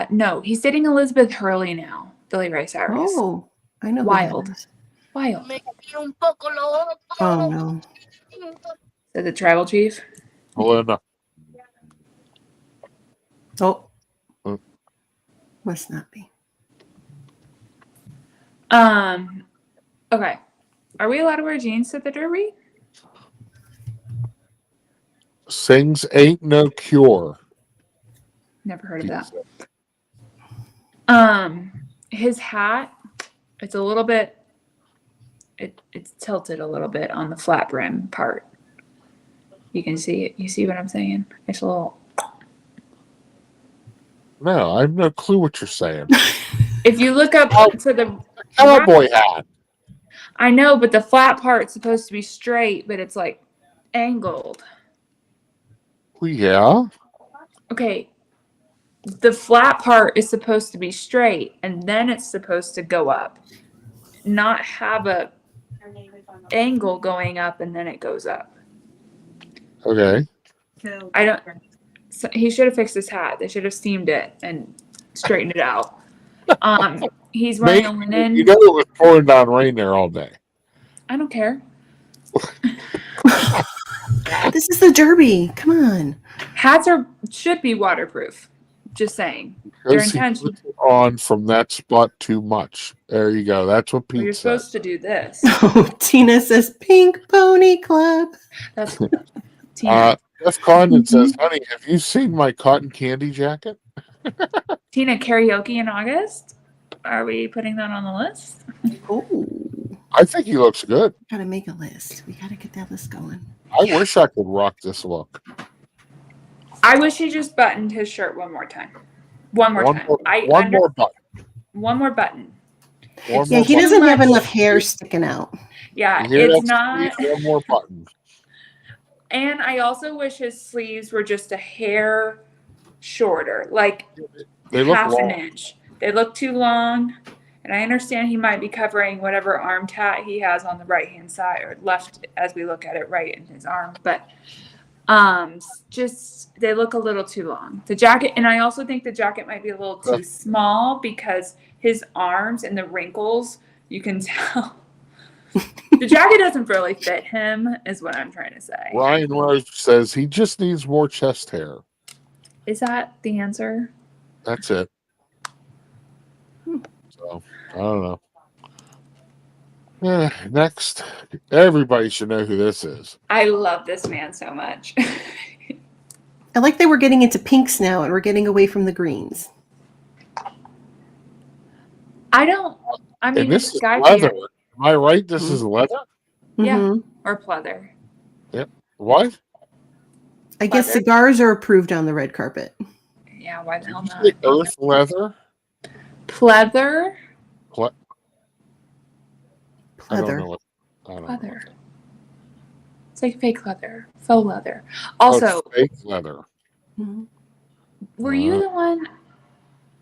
No, he's dating Elizabeth Hurley now. Billy Ray Cyrus. Oh, I know. Wild. Who that is. Wild. Oh no. Is that the tribal chief? Melinda. Oh. Must not be. Okay. Are we allowed to wear jeans to the Derby? Sings Ain't No Cure. Never heard of that. His hat, it's a little bit, it's tilted a little bit on the flat brim part. You can see it. You see what I'm saying? It's a little. No, I have no clue what you're saying. If you look up to the Cowboy hat. I know, but the flat part's supposed to be straight, but it's like angled. Well, yeah. Okay. The flat part is supposed to be straight, and then it's supposed to go up. Not have a angle going up and then it goes up. Okay. I don't. So he should have fixed his hat. They should have steamed it and straightened it out. He's wearing a linen. You know it was pouring down rain there all day. I don't care. This is the Derby. Come on. Hats should be waterproof. Just saying. Their Because he intention. puts it on from that spot too much. There you go. That's what Pete You're said. supposed to do this. Oh, Tina says Pink Pony Club. That's Tina. Jeff Condon says, honey, have you seen my cotton candy jacket? Tina, karaoke in August? Are we putting that on the list? Oh, I think he looks good. gotta make a list. We gotta get that list going. I wish I could rock this look. I wish he just buttoned his shirt one more time. One more time. One more button. One more button. Yeah, he doesn't have enough hair sticking out. Yeah, Here, it's that's not. one more button. And I also wish his sleeves were just a hair shorter, like They look half an long. inch. They look too long. And I understand he might be covering whatever arm tat he has on the right-hand side or left as we look at it right in his arm. But just they look a little too long. The jacket, and I also think the jacket might be a little too small because his arms and the wrinkles, you can tell. The jacket doesn't really fit him, is what I'm trying to say. Ryan Rose says he just needs more chest hair. Is that the answer? That's it. So, I don't know. Next, everybody should know who this is. I love this man so much. I like that we're getting into pinks now and we're getting away from the greens. I mean, And this it's is Guy leather. Fieri. Am I right? This is leather? Yeah. Mhm. Or pleather. What? I guess Pleather. cigars are approved on the red carpet. Yeah, why the hell not? The earth leather? Pleather? I don't know Pleather. what. I don't know. Pleather. It's like fake leather, faux leather. Also, it's fake leather. Mhm. were you the one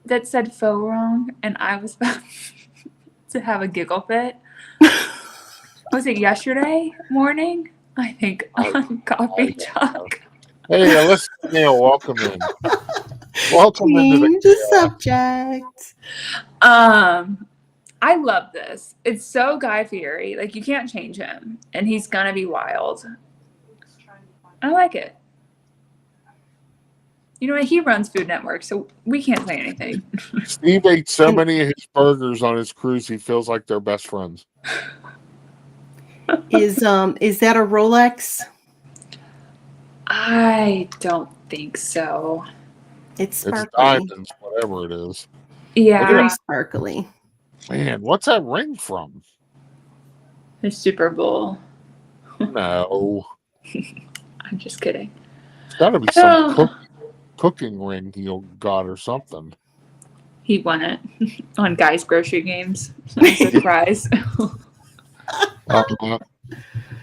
that said faux wrong and I was about to have a giggle fit? Was it yesterday morning? I think on Coffee Talk. Hey, Alyssa Neal, welcome in. Welcome into Change the subject. I love this. It's so Guy Fieri. Like, you can't change him. And he's gonna be wild. I like it. You know what? He runs Food Network, so we can't say anything. Steve ate so many of his burgers on his cruise, he feels like they're best friends. Is that a Rolex? I don't think so. It's It's sparkly. diamonds, whatever it is. Yeah, Very sparkly. Man, what's that ring from? the Super Bowl. No. I'm just kidding. It's got to be some cooking ring he got or something. He won it on Guys Grocery Games. As a surprise.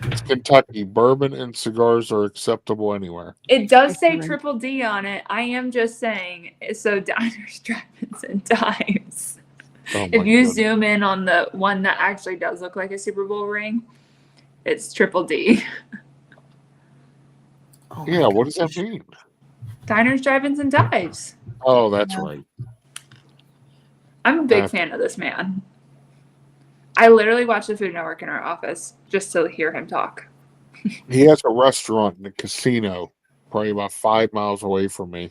It's Kentucky. Bourbon and cigars are acceptable anywhere. It does say Triple D on it. I am just saying. So diners, drive-ins, and dives. Oh If you goodness. zoom in on the one that actually does look like a Super Bowl ring, it's Triple D. Oh Yeah, what does that mean? Diners, drive-ins, and dives. Oh, that's Yeah. right. I'm a big fan of this man. I literally watch the Food Network in our office just to hear him talk. He has a restaurant and a casino probably about 5 miles away from me.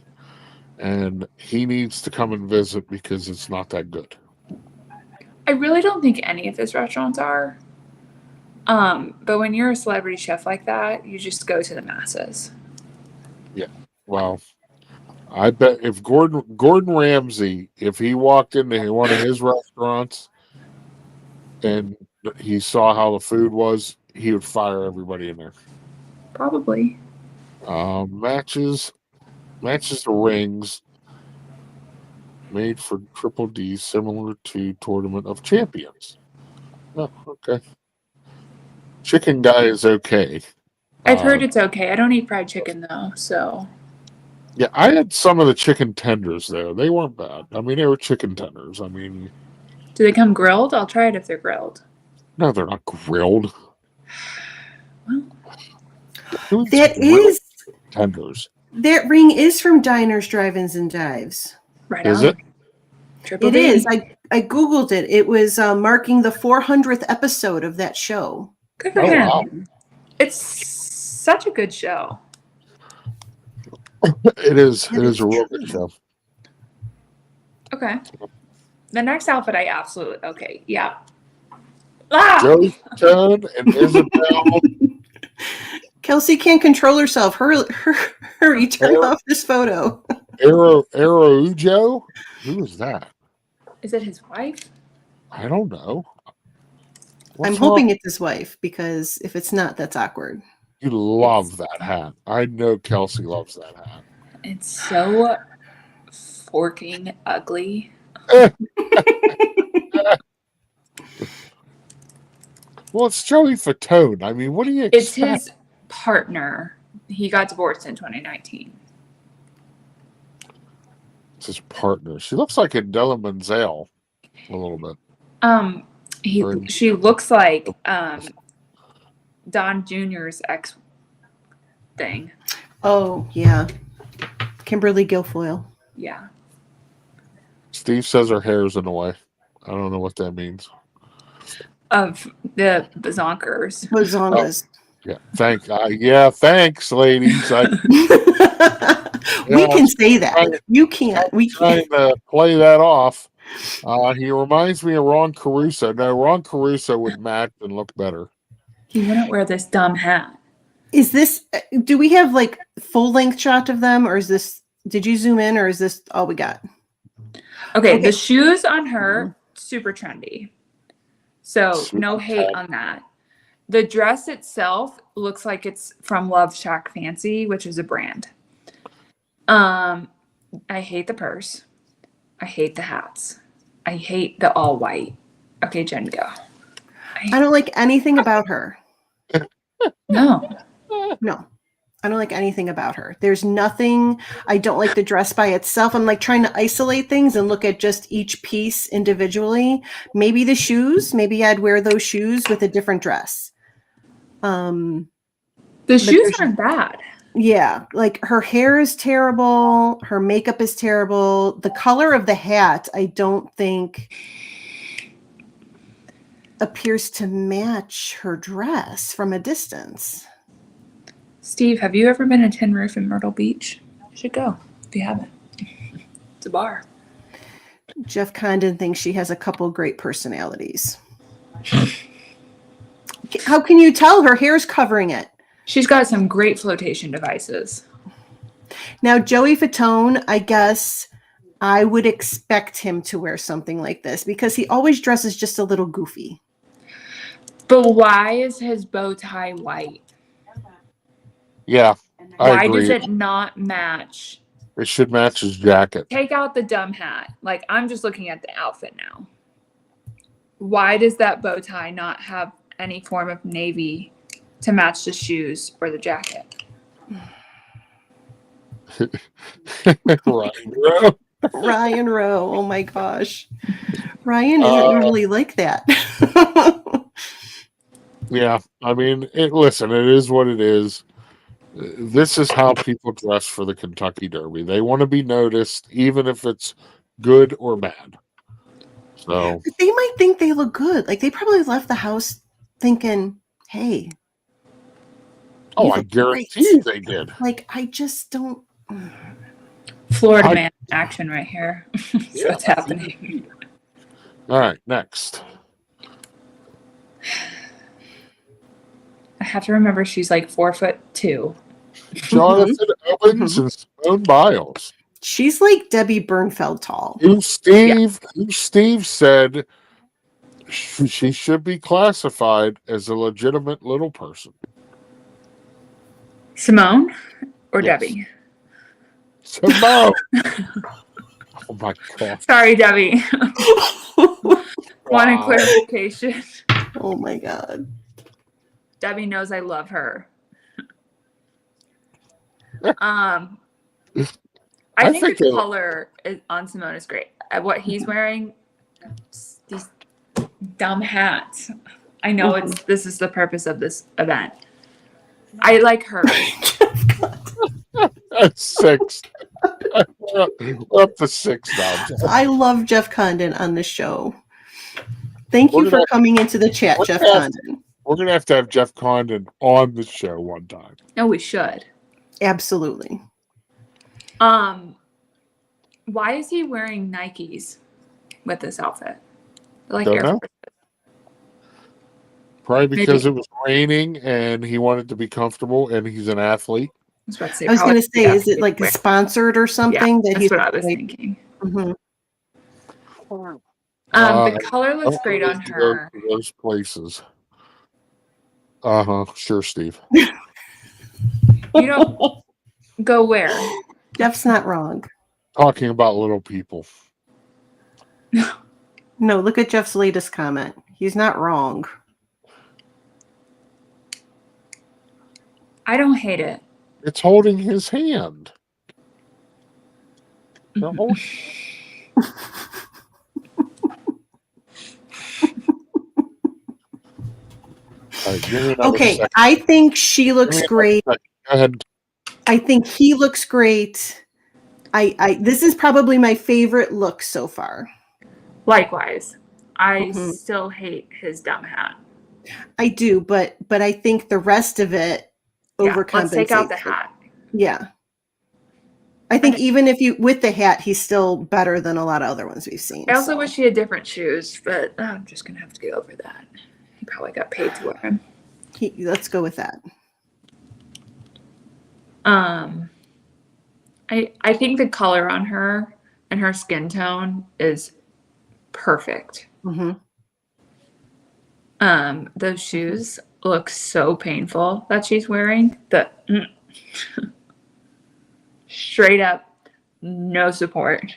And he needs to come and visit because it's not that good. I really don't think any of his restaurants are. But when you're a celebrity chef like that, you just go to the masses. Well, I bet if Gordon Ramsay, if he walked into one of his restaurants and he saw how the food was, he would fire everybody in there. Probably. Matches the rings made for Triple D, similar to Tournament of Champions. Oh, okay. Chicken guy is okay. I've heard it's okay. I don't eat fried chicken though, so. Yeah, I had some of the chicken tenders there. They weren't bad. I mean, they were chicken tenders. I mean, Do they come grilled? I'll try it if they're grilled. no, they're not grilled. Well, Who eats That grilled is tenders. that ring is from Diners, Drive-ins, and Dives. right Is on. it? Triple It D. is. I googled it. It was marking the 400th episode of that show. Good for Oh, him. wow. It's such a good show. It is a real good show. Okay. The next outfit I absolutely okay. Yeah. Ah! Joey Tone and Isabel. Kelsey can't control herself. Hurry, turn off this photo. Araujo? Who is that? Is it his wife? I don't know. I'm hoping it's his wife because if it's not, that's awkward. You love that hat. I know Kelsey loves that hat. It's so forking ugly. Well, it's Joey Fatone. I mean, what do you expect? It's his partner. He got divorced in 2019. It's his partner. She looks like Adela Menzel a little bit. She looks like Don Jr.'s ex thing. Oh, yeah. Kimberly Guilfoyle. Yeah. Steve says her hair's in the way. I don't know what that means. Of the Bazonkers. Bazongas. Yeah, thanks, ladies. We can say that. You can't. We Trying can't. to play that off. He reminds me of Ron Caruso. No, Ron Caruso would match and look better. He wouldn't wear this dumb hat. Is this, do we have like full length shot of them or is this, did you zoom in or is this all we got? Okay, the shoes on her, super trendy. So Super no hate on that. The dress itself looks like it's from Love Shack Fancy, which is a brand. I hate the purse. I hate the hats. I hate the all white. Okay, Jen, go. I don't like anything about her. No. No, I don't like anything about her. There's nothing. I don't like the dress by itself. I'm like trying to isolate things and look at just each piece individually. Maybe the shoes. Maybe I'd wear those shoes with a different dress. The shoes aren't bad. Yeah, like her hair is terrible. Her makeup is terrible. The color of the hat, I don't think appears to match her dress from a distance. Steve, have you ever been to Tin Roof in Myrtle Beach? You should go if you haven't. It's a bar. Jeff Condon thinks she has a couple great personalities. How can you tell? Her hair's covering it. She's got some great flotation devices. Now, Joey Fatone, I guess I would expect him to wear something like this because he always dresses just a little goofy. But why is his bow tie white? Yeah, I Why agree. does it not match It should match his jacket. Take out the dumb hat. Like, I'm just looking at the outfit now. Why does that bow tie not have any form of navy to match the shoes or the jacket? Right. Ryan Rowe. Oh my gosh. Ryan isn't normally like that. Yeah, I mean, listen, it is what it is. This is how people dress for the Kentucky Derby. They want to be noticed, even if it's good or bad. So They might think they look good. Like, they probably left the house thinking, hey. oh, I guarantee they did. Like, I just don't. Florida man action right here. That's what's happening. All right, next. I have to remember she's like 4'2". Jonathan Owens and Simone Biles. She's like Debbie Bernfeld tall. Who Steve said she should be classified as a legitimate little person. Simone or Yes. Debbie? Simone. Oh my God. Sorry, Debbie. Wanted clarification. Oh my God. Debbie knows I love her. I think the color on Simone is great. What he's wearing, these dumb hats. I know this is the purpose of this event. I like her. That's 6. We're up to 6 now. I love Jeff Condon on the show. Thank you for coming into the chat, Jeff Condon. We're going to have Jeff Condon on the show one time. No, we should. Absolutely. Why is he wearing Nikes with this outfit? Like Don't Air know. Force. Probably because it was raining and he wanted to be comfortable and he's an athlete. I was going to say, is it like sponsored or something? Yeah, that's what I was thinking. Mm-hmm. The color looks great on her. Go to those places. Sure, Steve. You don't go where? Jeff's not wrong. Talking about little people. No, look at Jeff's latest comment. He's not wrong. I don't hate it. It's holding his hand. Okay, I think she looks great. Go ahead. I think he looks great. This is probably my favorite look so far. Likewise. I still hate his dumb hat. I do, but I think the rest of it overcompensates. Let's take out the hat. Yeah. I think even if you with the hat, he's still better than a lot of other ones we've seen. I also wish he had different shoes, but I'm just gonna have to get over that. He probably got paid to wear them. Let's go with that. I think the color on her and her skin tone is perfect. Mm-hmm. Those shoes look so painful that she's wearing. Straight up, no support.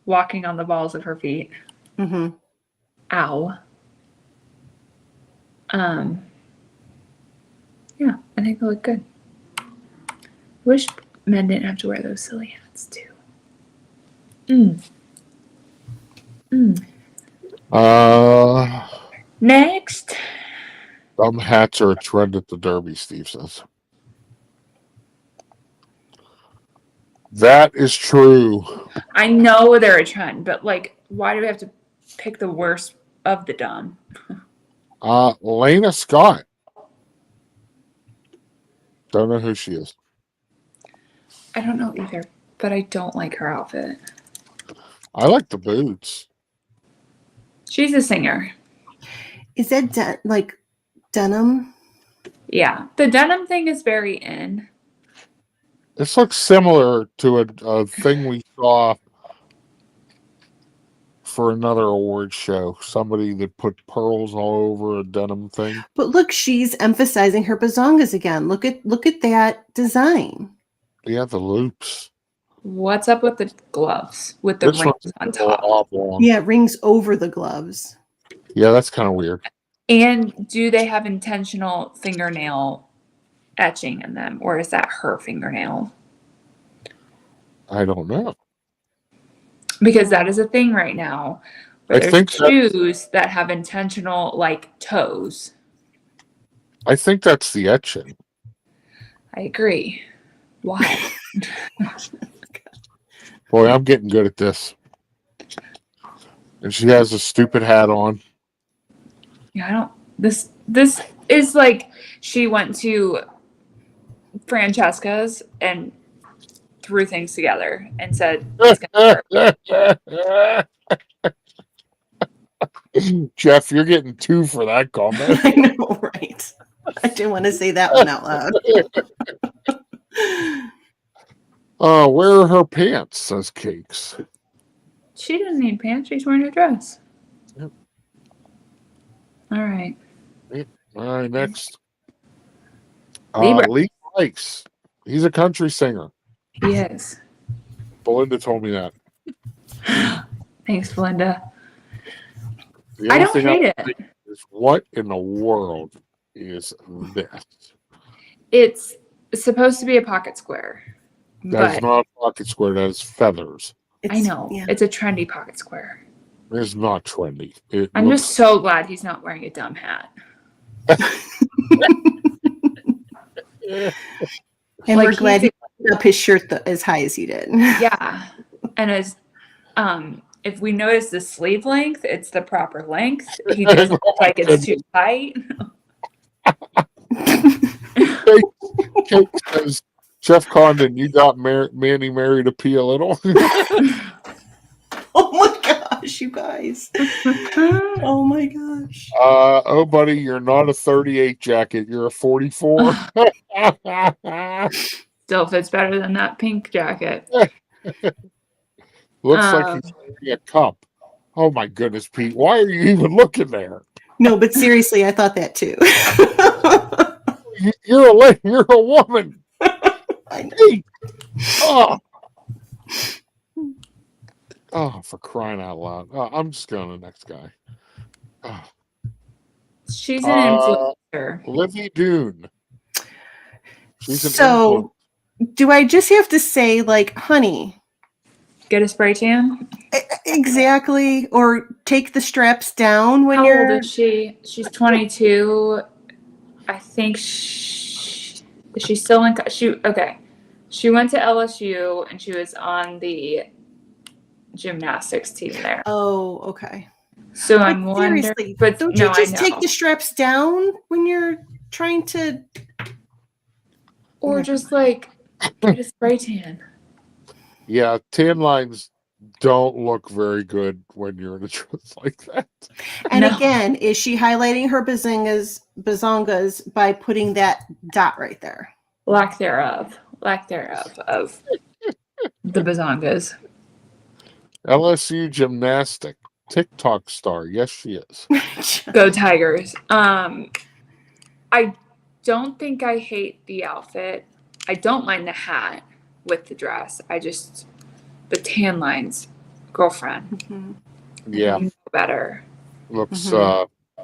Walking on the balls of her feet. Mm-hmm. Ow. Yeah, I think they look good. Wish men didn't have to wear those silly hats too. Next. Dumb hats are a trend at the Derby, Steve says. That is true. I know they're a trend, but like, why do we have to pick the worst of the dumb? Lena Scott. Don't know who she is. I don't know either, but I don't like her outfit. I like the boots. She's a singer. Is that like denim? Yeah, the denim thing is very in. This looks similar to a thing we saw for another award show. Somebody that put pearls all over a denim thing. But look, she's emphasizing her bazongas again. Look at that design. Yeah, the loops. What's up with the gloves with the This rings one's on a little top? oblong. Yeah, rings over the gloves. Yeah, that's kind of weird. And do they have intentional fingernail etching in them, or is that her fingernail? I don't know. Because that is a thing right now. Where I there's think so. shoes that have intentional like toes. I think that's the etching. I agree. Why? Boy, I'm getting good at this. And she has a stupid hat on. Yeah, I don't. This is like she went to Francesca's and threw things together and said it's gonna work. Jeff, you're getting 2 for that comment. I know, right? I didn't want to say that one out loud. Where are her pants? Says Cakes. She didn't need pants. She's wearing a dress. Yep. All right. All right, next. Libra. Lee Likes. He's a country singer. He is. Belinda told me that. Thanks, Belinda. The I only don't thing hate I'm it. thinking is, what in the world is this? It's supposed to be a pocket square. That's But not a pocket square. That is feathers. I know. Yeah. It's a trendy pocket square. It's not trendy. I'm just so glad he's not wearing a dumb hat. And Like, we're glad he's he put up his shirt as high as he did. Yeah. And as if we notice the sleeve length, it's the proper length. He just looks like it's too tight. Kate says, Jeff Condon, you got Manny married a P a little. Oh my gosh, you guys. Oh my gosh. Oh, buddy, you're not a 38 jacket. You're a 44. Still fits better than that pink jacket. Looks like he's wearing a cup. Oh my goodness, Pete. Why are you even looking there? No, but seriously, I thought that too. You're a woman. I know. Pete. Oh, for crying out loud. I'm just going to the next guy. She's an influencer. Livy Dune. She's an So, do I just have to say, like, honey, Get a spray tan? exactly, or take the straps down when How you're. old is she? She's 22. I think is she still in? Okay. She went to LSU and she was on the gymnastics team there. Oh, okay. So But I'm wondering. seriously, But don't no, you just I take know. the straps down when you're trying to? Or just like get a spray tan. Yeah, tan lines don't look very good when you're in a dress like that. And No. again, is she highlighting her bazongas by putting that dot right there? Lack thereof of the bazongas. LSU gymnastic TikTok star. Yes, she is. Go Tigers. I don't think I hate the outfit. I don't mind the hat with the dress. The tan lines, girlfriend. Mhm. Yeah, You know better. looks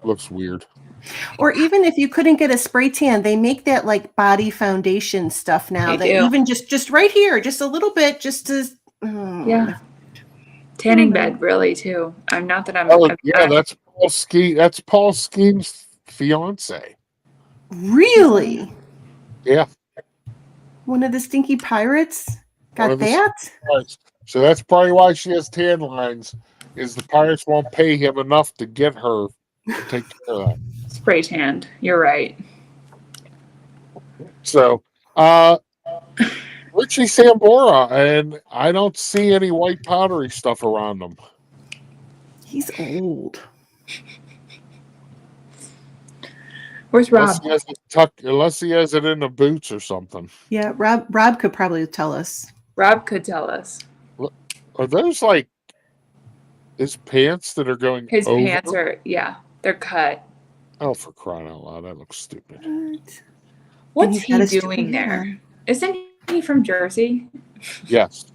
looks weird. Or even if you couldn't get a spray tan, they make that like body foundation stuff now. They That do. even just right here, just a little bit, just to. Yeah. Tanning bed, really, too. I'm not that I'm. Oh yeah, that's Paul Ski. That's Paul Skeen's fiance. Really? Yeah. One of the stinky pirates One got of the that? So that's probably why she has tan lines. Is the pirates won't pay him enough to get her to take care of that. spray tanned. You're right. So, Richie Sambora, and I don't see any white powdery stuff around him. He's old. Where's Rob? Unless he has it in the boots or something. Yeah, Rob could probably tell us. Rob could tell us. Are those like his pants that are going His over? pants are, they're cut. Oh, for crying out loud, that looks stupid. What's he's got he a stupid doing there? hair. Isn't he from Jersey? Yes.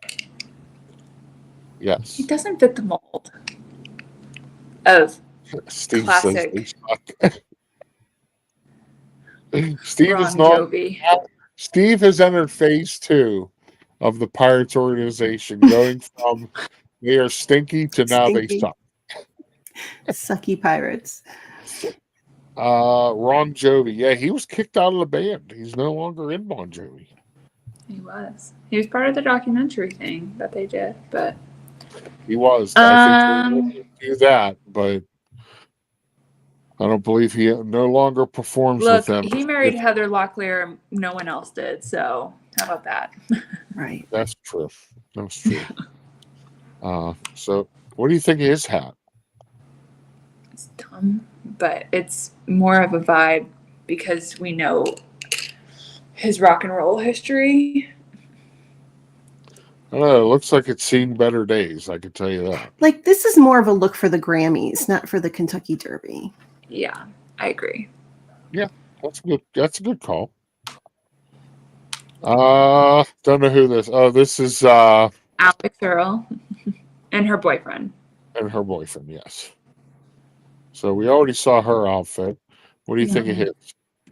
He Yes. doesn't fit the mold of Steve classic says they suck. Steve is Ron not. Jovi. Steve has entered phase 2 of the Pirates organization, going from they are stinky to now they Stinky. suck. Sucky pirates. Ron Jovi. Yeah, he was kicked out of the band. He's no longer in Bon Jovi. He was. He was part of the documentary thing that they did, but He was. I think they do that, but I don't believe he no longer performs look, with them. he married Heather Locklear. No one else did. So how about that? Right. That's true. That's true. So what do you think of his hat? It's dumb, but it's more of a vibe because we know his rock and roll history. I don't know. It looks like it's seen better days. I can tell you that. Like, this is more of a look for the Grammys, not for the Kentucky Derby. Yeah, I agree. That's good. That's a good call. Don't know who this. Oh, this is Alex Earl and her boyfriend. and her boyfriend. Yes. So we already saw her outfit. What do you think of his?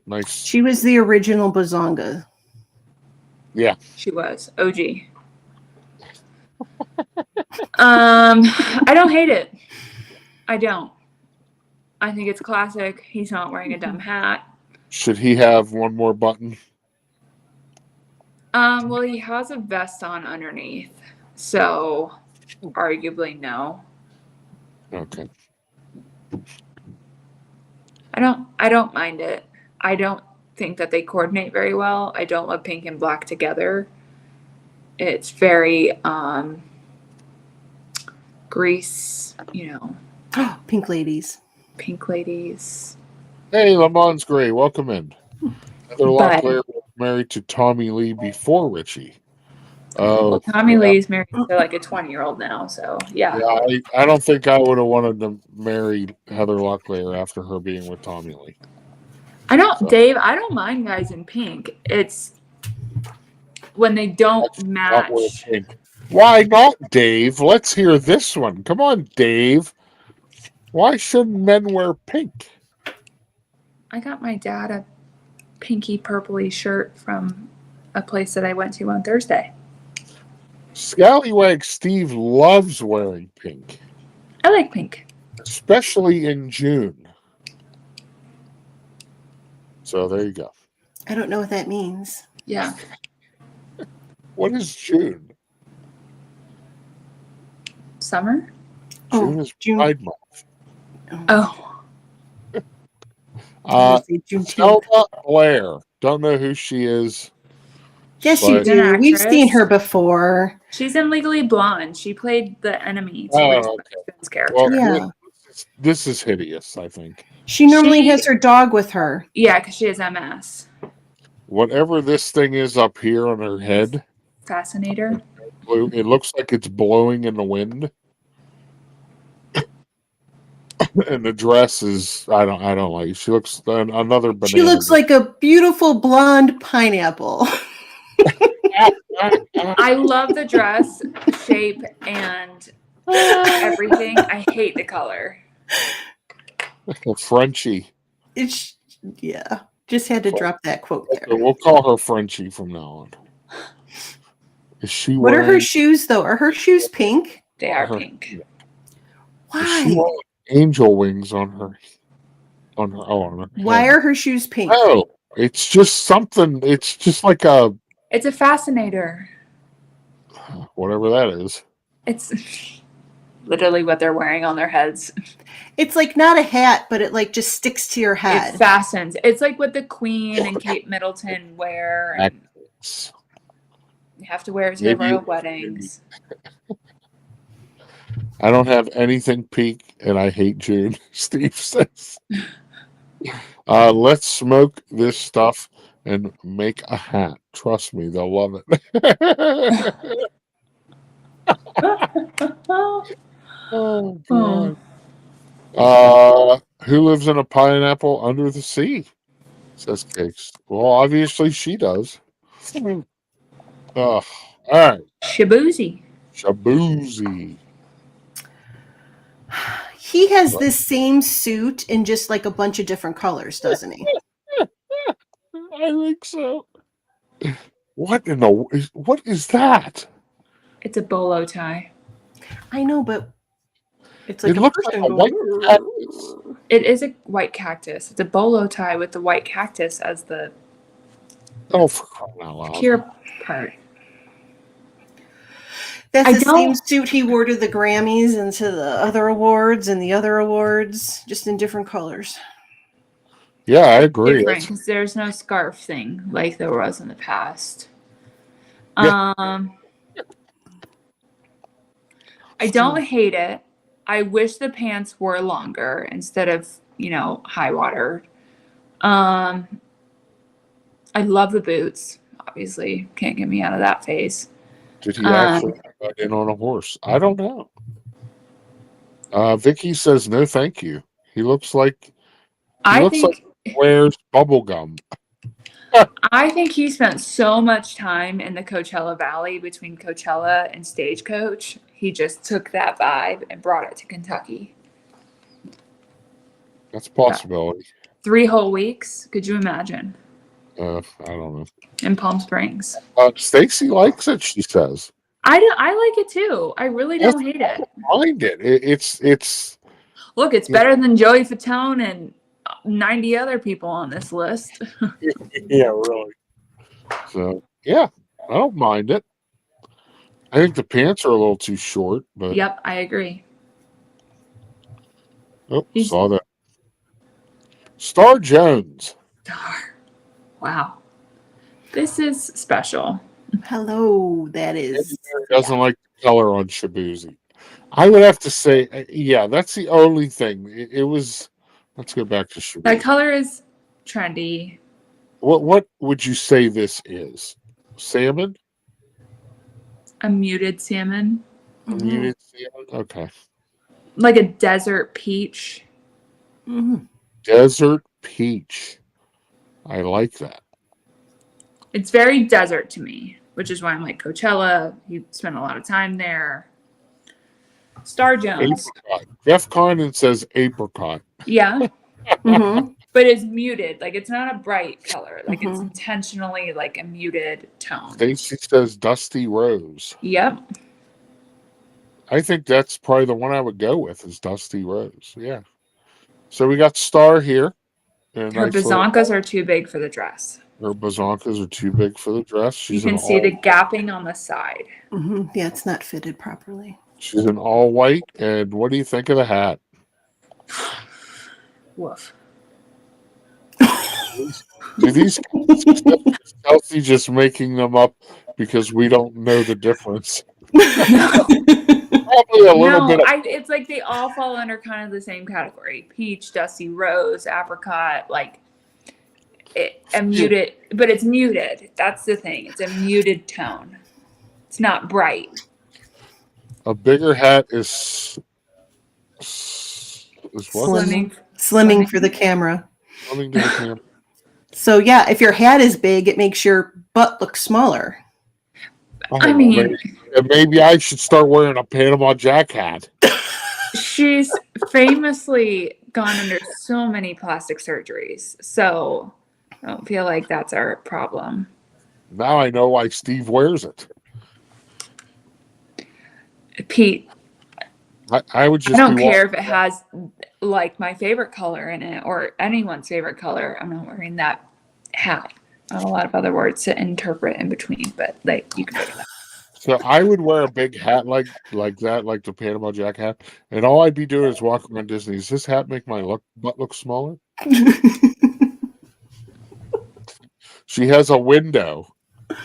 Nice. She was the original Bazonga. Yeah. She was OG. I don't hate it. I don't. I think it's classic. He's not wearing a dumb hat. Should he have one more button? Well, he has a vest on underneath, so arguably no. Okay. I don't mind it. I don't think that they coordinate very well. I don't love pink and black together. It's very Grease, Pink Ladies. Pink Ladies. Hey, Lamont's Gray, welcome in. Heather But- Locklear was married to Tommy Lee before Richie. Well, Tommy Lee's married to like a 20-year-old now, so yeah. Yeah, I don't think I would have wanted to marry Heather Locklear after her being with Tommy Lee. Dave, I don't mind guys in pink. It's when they don't Not wear match. pink. Why not, Dave? Let's hear this one. Come on, Dave. Why shouldn't men wear pink? I got my dad a pinky purpley shirt from a place that I went to on Thursday. Scallywag Steve loves wearing pink, I like pink. especially in June. So there you go. I don't know what that means. Yeah. What is June? Summer? June is Pride Month. Oh. Zelda Blair. Don't know who she is. Yes, you but- She's an do. We've actress. seen her before. She's in Legally Blonde. She played the enemy to Oh, Reese okay. Witherspoon's character. Well, Yeah. this is hideous, I think. She normally She- has her dog with her. Yeah, because she has MS. Whatever this thing is up here on her head, Fascinator. it looks like it's blowing in the wind. And the dress is I don't like it. She looks another banana. She looks like a beautiful blonde pineapple. I love the dress, shape, and everything. I hate the color. a Frenchie. Yeah. Just had to drop that quote there. So we'll call her Frenchie from now on. Is she What are her wearing- shoes, though? Are her shoes pink? They are Her- pink. Is she Why? wearing angel wings on her? On her Why head? are her shoes pink? Oh, it's just something. It's just like a It's a fascinator. whatever that is. It's literally what they're wearing on their heads. It's like not a hat, but it like just sticks to your head. It fastens. It's like what the Queen and Kate Middleton wear. And It's- you have to wear it to the Maybe- royal weddings. I don't have anything pink, and I hate June. Steve says. Let's smoke this stuff and make a hat. Trust me, they'll love it. Oh, God. Who lives in a pineapple under the sea? Says Cakes. Well, obviously she does. All right. Shabuzi. Shabuzi. He has this same suit in just like a bunch of different colors, doesn't he? I think so. What is that? It's a bolo tie. I know, but it's like It looks like a white cactus. It is a white cactus. It's a bolo tie with the white cactus as the Oh, for crying out loud. secure part. That's the same suit he wore to the Grammys and to the other awards and the other awards, just in different colors. Yeah, I agree. Different because there's no scarf thing like there was in the past. Yeah. I don't hate it. I wish the pants were longer instead of, high water. I love the boots. Obviously, can't get me out of that phase. Did he actually ride in on a horse? I don't know. Vicky says no, thank you. He looks like he wears bubble gum. I think he spent so much time in the Coachella Valley between Coachella and Stagecoach. He just took that vibe and brought it to Kentucky. That's a possibility. 3 whole weeks. Could you imagine? I don't know. In Palm Springs. Stacy likes it, she says. I like it too. I really don't hate it. I don't mind it. It's Look, it's better than Joey Fatone and 90 other people on this list. Yeah, really. So, yeah, I don't mind it. I think the pants are a little too short, but Yep, I agree. oh, saw that. Star Jones. Star. Wow. This is special. Hello, that is. Doesn't like the color on Shabuzi. I would have to say, yeah, that's the only thing. It was. Let's go back to Shabuzi. That color is trendy. What would you say this is? Salmon? A muted salmon. A muted salmon? Okay. Like a desert peach. Mm-hmm. Desert peach. I like that. It's very desert to me, which is why I'm like Coachella. You spent a lot of time there. Star Jones. Apricot. Jeff Condon says apricot. Yeah. Mm-hmm. But it's muted. Like, it's not a bright color. Like, it's intentionally like a muted tone. Stacy says dusty rose. Yep. I think that's probably the one I would go with is dusty rose. Yeah. So we got Star here. Her bazonkas are too big for the dress. Her bazonkas are too big for the dress. You can see the gapping on the side. Mm-hmm. Yeah, it's not fitted properly. She's in all white. And what do you think of the hat? Woof. Do these Kelsey just making them up because we don't know the difference? Probably a little bit. It's like they all fall under kind of the same category: peach, dusty rose, apricot. Like a muted, but it's muted. That's the thing. It's a muted tone. It's not bright. A bigger hat is what? Slimming for the camera. Slimming to the camera. So yeah, if your hat is big, it makes your butt look smaller. Oh, I mean, maybe I should start wearing a Panama Jack hat. She's famously gone under so many plastic surgeries, so I don't feel like that's our problem. Now I know why Steve wears it. Pete, I would just. I don't care if it has like my favorite color in it or anyone's favorite color. I'm not wearing that hat. I have a lot of other words to interpret in between, but like you can figure that. So I would wear a big hat like that, like the Panama Jack hat, and all I'd be doing is walking around Disney. Does this hat make my butt look smaller? She has a window.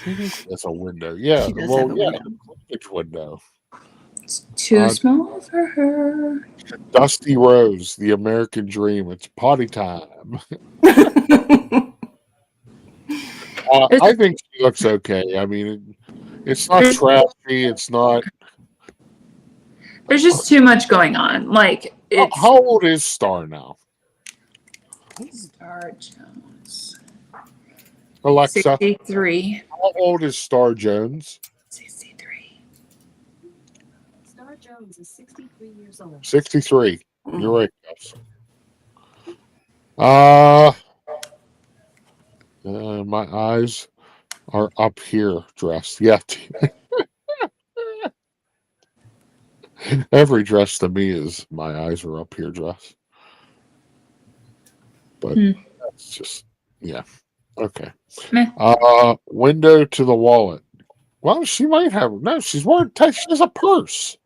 That's a window. Yeah. Well, yeah, a window. It's too small for her. Dusty Rose, the American Dream. It's potty time. I think she looks okay. I mean, it's not trashy. It's not. There's just too much going on. Like, it's how old is Star now? Star Jones. Alexa, 63. how How old is Star Jones? 63. Star Jones is 63 years old. 63. Mm. You're right, guys. My eyes are up here dressed. Yeah. Every dress to me is my eyes are up here dressed. But that's just, yeah. Okay. Meh. Window to the wallet. Well, she might have. No, she's wearing. She has a purse,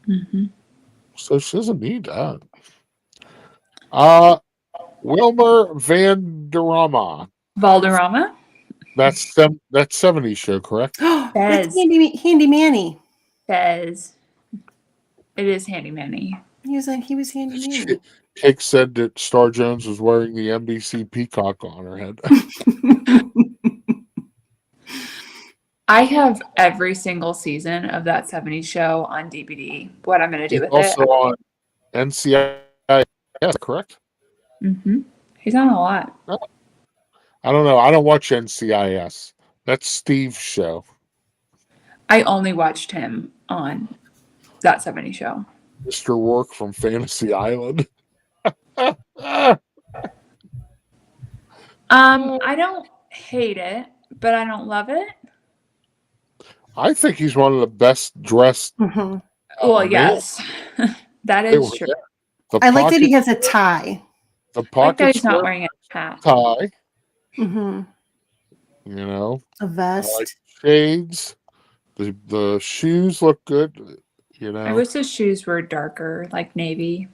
Mm-hmm. so she doesn't need that. Wilmer Vanderama. Valderrama? That's 70s show, correct? That's Bez. Handy Manny. Bez. It is Handy Manny. He was Handy Manny. Kate said that Star Jones was wearing the NBC peacock on her head. I have every single season of that 70s show on DVD. What I'm going to do He's with also it. on NCIS, correct? Mm-hmm. He's on a lot. I don't know. I don't watch NCIS. That's Steve's show. I only watched him on that 70s show. Mr. Rourke from Fantasy Island. I don't hate it, but I don't love it. I think he's one of the best dressed. Mhm. Well, yes. That is true. I like that he has a tie. The I like that pocket he's not square wearing a hat. tie. Mm-hmm. You know, A vest. like shades. The shoes look good. You know, I wish his shoes were darker, like navy.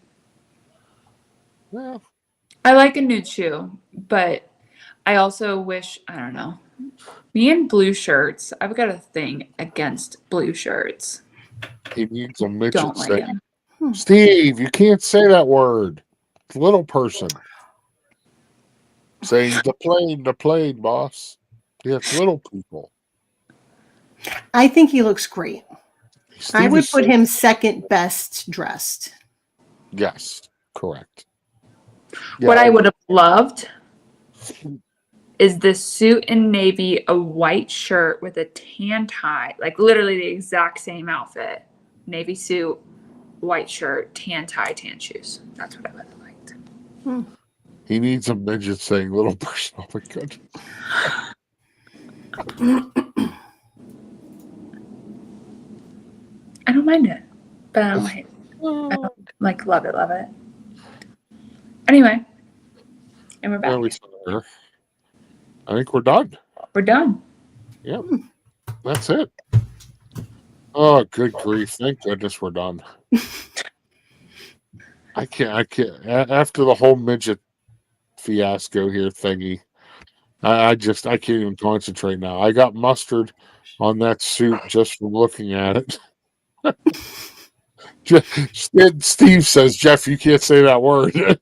well, I like a nude shoe, but I also wish, I don't know. Me and blue shirts, I've got a thing against blue shirts. he needs a midget Don't like saying, them. Steve, you can't say that word. It's little person. Saying the plane, boss. Yeah, it's little people. I think he looks great. Steve I would is put so- him second best dressed. Yes, correct. What Yeah, I would have loved is the suit in navy, a white shirt with a tan tie, like literally the exact same outfit. Navy suit, white shirt, tan tie, tan shoes. That's what I would have liked. he needs a midget saying little person. Oh my god. I don't mind it, but I don't hate it. I don't like love it. Anyway, and we're back. Where are we there? I think we're done. We're done. Yep. That's it. Oh, good grief. Thank goodness we're done. I can't. After the whole midget fiasco here thingy, I can't even concentrate now. I got mustard on that suit just from looking at it. Steve says, Jeff, you can't say that word.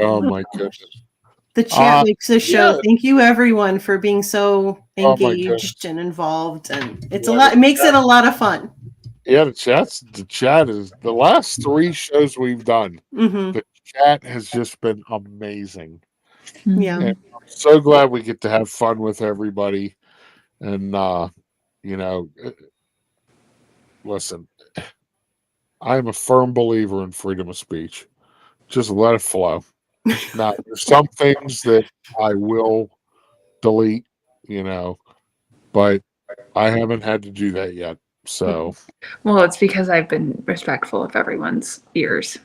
Oh my goodness. The chat makes this show. yeah. Thank you, everyone, for being so Oh, my engaged and involved. And it's Yeah, a lot. It makes it a lot of fun. Yeah, the chat is the last 3 shows we've done. Mm-hmm. The chat has just been amazing. Yeah. And I'm so glad we get to have fun with everybody. And you know, listen, I'm a firm believer in freedom of speech. Just let it flow. Now, there's some things that I will delete, you know, but I haven't had to do that yet. So, Well, it's because I've been respectful of everyone's ears.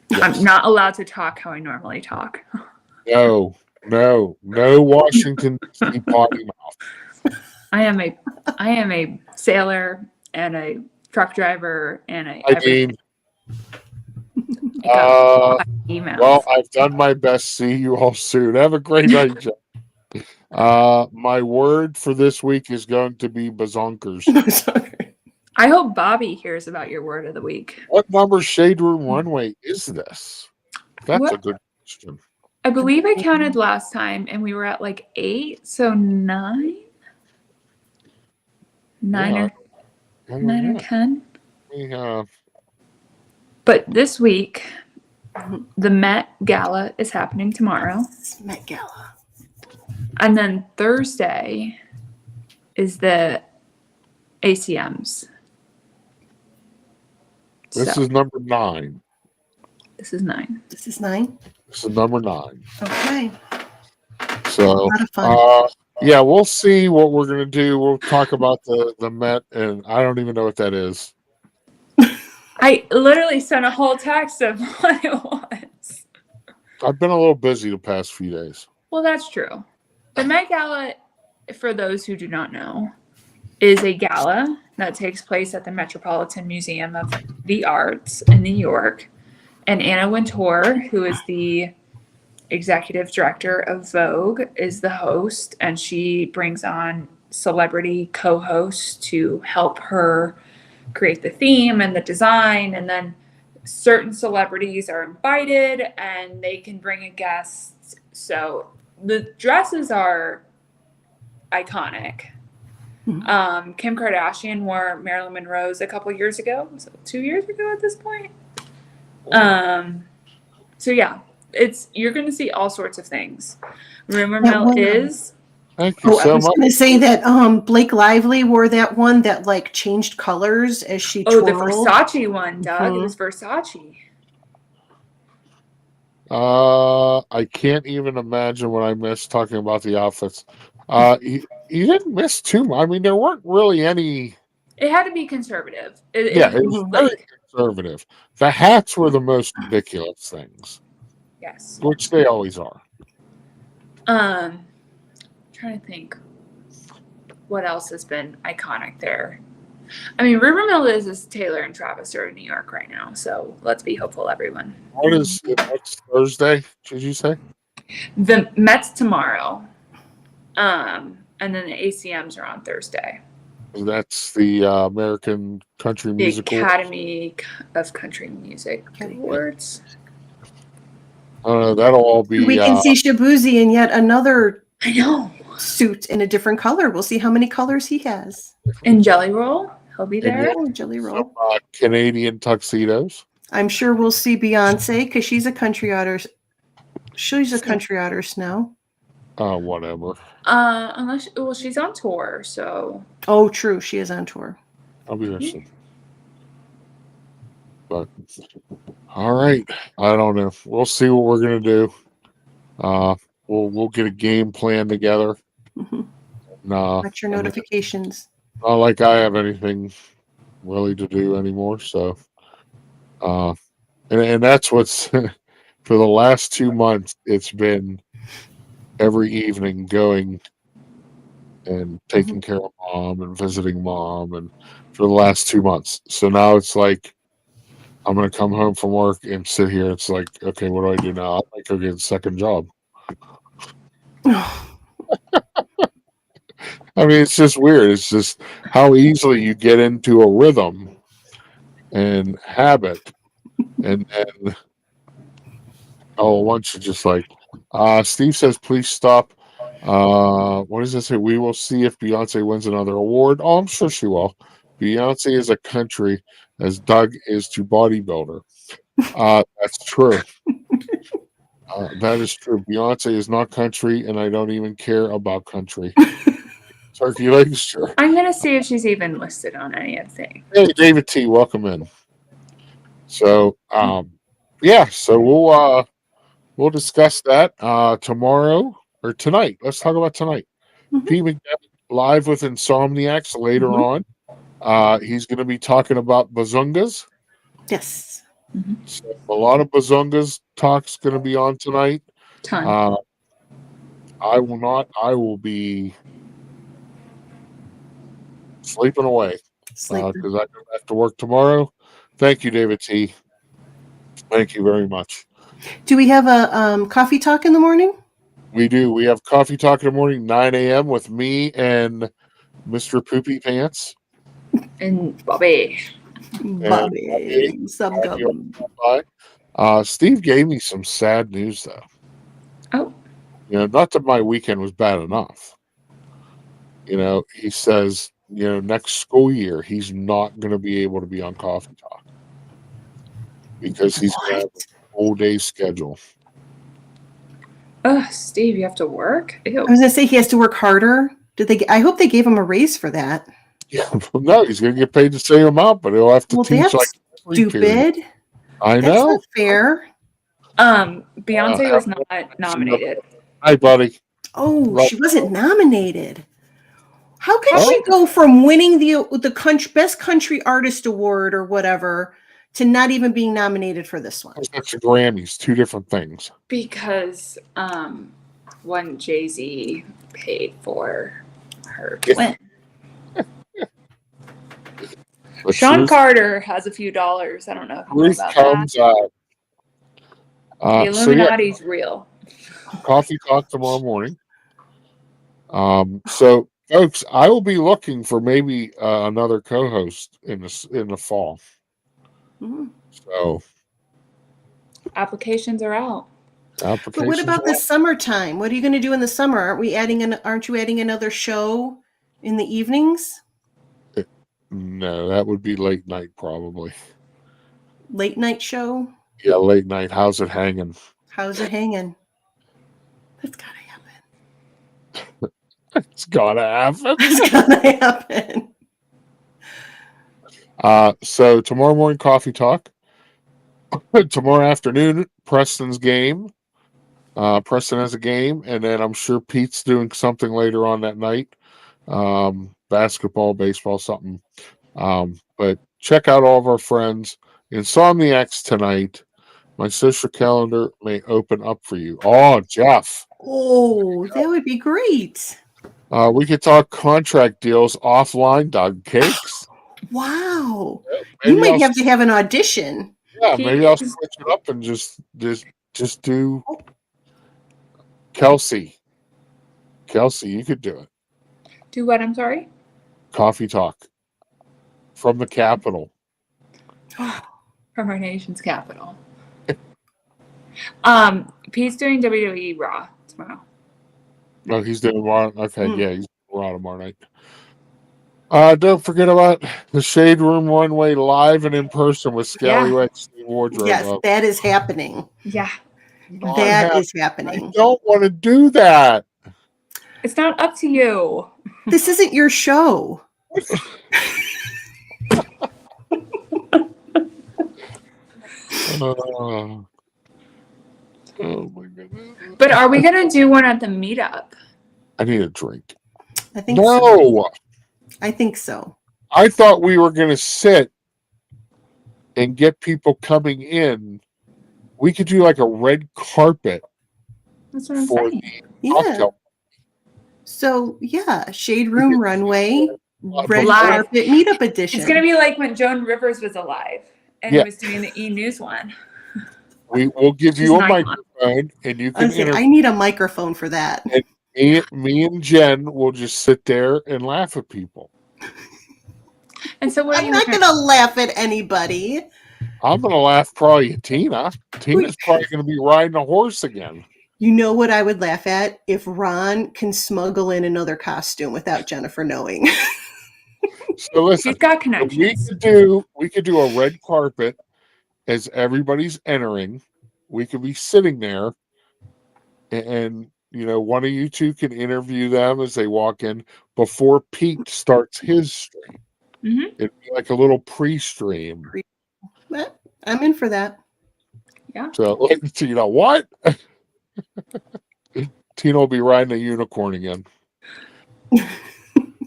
yes. I'm not allowed to talk how I normally talk. No Washington D.C. potty mouth. I am a sailor and a truck driver and a I mean, emails. well, I've done my best. See you all soon. Have a great night, Jeff. My word for this week is going to be bazonkers. Sorry. I hope Bobby hears about your word of the week. What number Shade Room Runway is this? That's What? a good question. I believe I counted last time and we were at like 8, so 9? 9 Yeah. or 9 or 10. We have But this week The Met Gala is happening tomorrow. Met Gala. And then Thursday is the ACMs. This So, is number 9. this is 9. This is 9. This is number 9. Okay. So, A lot of fun. yeah, we'll see what we're gonna do. We'll talk about the Met, and I don't even know what that is. I literally sent a whole text of what it was. I've been a little busy the past few days. Well, that's true. The Met Gala, for those who do not know, is a gala that takes place at the Metropolitan Museum of the Arts in New York. And Anna Wintour, who is the executive director of Vogue, is the host, and she brings on celebrity co-hosts to help her create the theme and the design. And then certain celebrities are invited and they can bring a guest. So the dresses are iconic. Kim Kardashian wore Marilyn Monroe's a couple years ago, so 2 years ago at this point. So yeah, you're going to see all sorts of things. Rumor mill is. Thank you Oh, I so was much. going to say that Blake Lively wore that one that like changed colors as she Oh, the twirled. Versace one, Doug. It Mhm. was Versace. I can't even imagine what I missed talking about the outfits. You didn't miss too much. I mean, there weren't really any. It had to be conservative. It was very conservative. The hats were the most ridiculous things, yes. which they always are. Trying to think what else has been iconic there. I mean, rumor mill is Taylor and Travis are in New York right now, so let's be hopeful, everyone. What's Thursday? Did you say? The Mets tomorrow, and then the ACMs are on Thursday. That's the American Country The Music Academy of Country Music Awards. That'll all be. We can see Shabuzi in yet another I know. suit in a different color. We'll see how many colors he has. And Jelly Roll, he'll be there. Oh, Jelly Roll. Canadian tuxedos. I'm sure we'll see Beyonce because she's a country artist. She's a country artist now. Whatever. She's on tour, so. Oh, true. She is on tour. I'll be there soon. But all right, I don't know. We'll see what we're gonna do. We'll get a game plan together. Watch your notifications. Not like I have anything really to do anymore. So, and that's what's for the last 2 months. It's been every evening going and taking care of mom and visiting mom, and for the last 2 months. So now it's like I'm gonna come home from work and sit here. It's like, okay, what do I do now? I might go get a second job. I mean, it's just weird. It's just how easily you get into a rhythm and habit, and then once you're just like, Steve says, please stop. What does it say? We will see if Beyonce wins another award. Oh, I'm sure she will. Beyonce is a country as Doug is to bodybuilder. That's true. That is true. Beyonce is not country, and I don't even care about country. Turkey legs, sure. I'm gonna see if she's even listed on any of the things. Hey, David T, welcome in. So, yeah, so we'll discuss that tomorrow or tonight. Let's talk about tonight. Pete McDevitt live with Insomniacs later on. He's going to be talking about bazungas. Yes. So a lot of bazungas talk's going to be on tonight. Ton. I will not. I will be sleeping away because I go back to work tomorrow. Thank you, David T. Thank you very much. Do we have a coffee talk in the morning? We do. We have coffee talk in the morning, 9 a.m. with me and Mr. Poopy Pants. And Bobby. Bobby. Steve gave me some sad news, though. Oh. Not that my weekend was bad enough. He says, next school year, he's not going to be able to be on Coffee Talk because he's going to have Full day schedule. Oh, Steve, you have to work? Ew. I was gonna say he has to work harder. I hope they gave him a raise for that. Yeah, no, he's going to get paid the same amount, but he'll have to Well, teach that's like every period. stupid. I That's know. not fair. Beyonce was not nominated. Hi, buddy. Oh, Right. she wasn't nominated. How can Oh. she go from winning the best country artist award or whatever to not even being nominated for this one? That's the Grammys, two different things. Because one Jay-Z paid for her to win. But Sean truth- Carter has a few dollars. I don't know if you know truth about comes out. that. The So yeah, Illuminati's real. coffee talk tomorrow morning. So folks, I will be looking for maybe another co-host in the fall. Mhm. So Applications are out. applications. But what about the summertime? What are you going to do in the summer? Aren't you adding another show in the evenings? No, that would be late night probably. Late night show? Yeah, late night. How's it hanging? How's it hanging? That's gotta happen. It's gotta happen. That's gotta happen. So tomorrow morning coffee talk. Tomorrow afternoon, Preston's game. Preston has a game, and then I'm sure Pete's doing something later on that night. Basketball, baseball, something. But check out all of our friends. Insomniacs tonight. My social calendar may open up for you. Oh, Jeff. Oh, that would be great. We could talk contract deals offline, Doug Cakes. Wow. Maybe You might I'll- have to have an audition. Yeah, maybe I'll switch it up and just do Kelsey. Kelsey, you could do it. Do what? I'm sorry? Coffee talk from the Capitol. From our nation's capital. Pete's doing WWE Raw tomorrow. No, he's doing Raw. Okay, Hmm. yeah, he's doing Raw tomorrow night. Don't forget about the Shade Room Runway live and in person with Scallywag Steve Wardrobe. Yes, that is happening. Yeah. That is I happening. don't want to do that. It's not up to you. This isn't your show. Oh my goodness. But are we going to do one at the meetup? I need a drink. I think so. No, I think so. I thought we were going to sit and get people coming in. We could do like a red carpet That's what I'm for saying. the Yeah. cocktail. So yeah, Shade Room Runway, Red Live. Carpet Meetup Edition. It's going to be like when Joan Rivers was alive and Yeah. was doing the E-News one. We will give She's you a an icon. microphone, and you I can was saying, interview. I need a microphone for that. Me and Jen will just sit there and laugh at people. And so what are I'm you not looking gonna laugh at anybody. I'm gonna laugh probably at Tina. Tina's probably gonna be riding a horse again. You know what I would laugh at? If Ron can smuggle in another costume without Jennifer knowing. So listen, She's got we connections. could do a red carpet as everybody's entering. We could be sitting there, and you know, one of you two can interview them as they walk in before Pete starts his stream. Mhm. It'd be like a little pre-stream. But I'm in for that. So, like, Tina, what? Tina will be riding a unicorn again.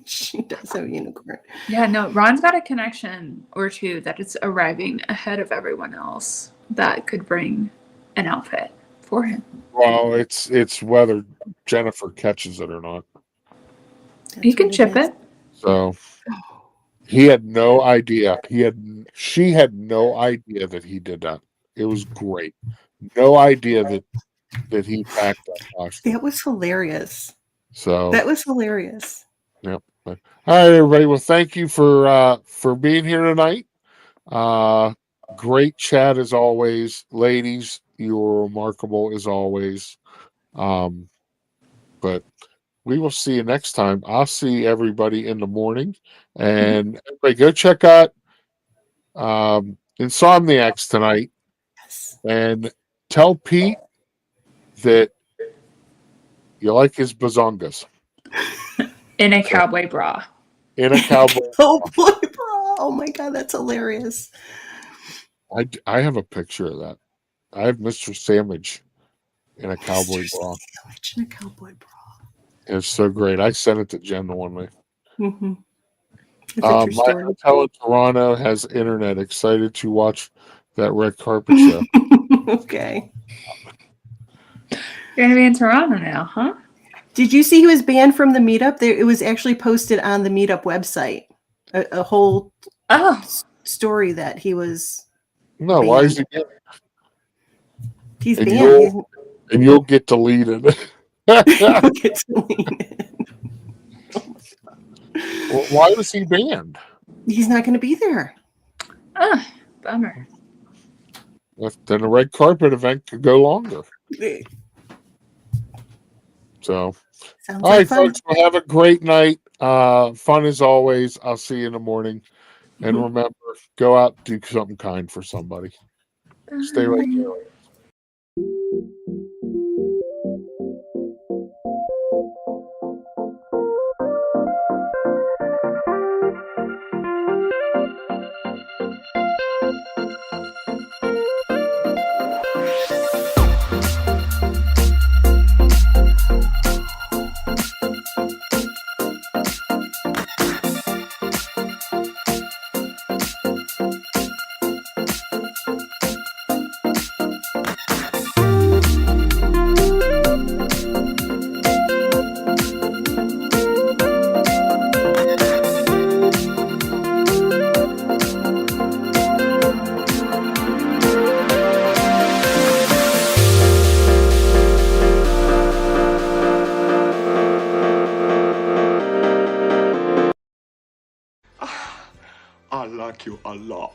She does have a unicorn. Yeah, no, Ron's got a connection or two that is arriving ahead of everyone else that could bring an outfit for him. Well, it's whether Jennifer catches it or not. That's He can what chip is. it. So he had no idea. She had no idea that he did that. It was great. No idea that he packed that costume. That was hilarious. So That was hilarious. all right, everybody. Well, thank you for being here tonight. Great chat as always, ladies. You were remarkable as always. But we will see you next time. I'll see everybody in the morning, and everybody go check out Insomniacs tonight. Yes. And tell Pete that you like his bazongas In a cowboy bra. in a cowboy. Oh boy, bro. Oh my god, that's hilarious. I have a picture of that. I have Mr. Sandwich in a cowboy bra. Sandwich in a cowboy bra. It's so great. I sent it to Jen one way. Mm-hmm. It's a true My story. hotel in Toronto has internet. Excited to watch that red carpet show. Okay. You're gonna be in Toronto now, huh? Did you see he was banned from the meetup? There, it was actually posted on the meetup website. A whole Oh, story that he was. No, why is he? He's And banned. you'll get to lead it. He'll get to lean in. Well, why was he banned? He's not going to be there. bummer. Then the red carpet event could go longer. So, Sounds all like right, fun. folks, well, have a great night. Fun as always. I'll see you in the morning. And remember, go out and do something kind for somebody. Stay right there. I like you a lot.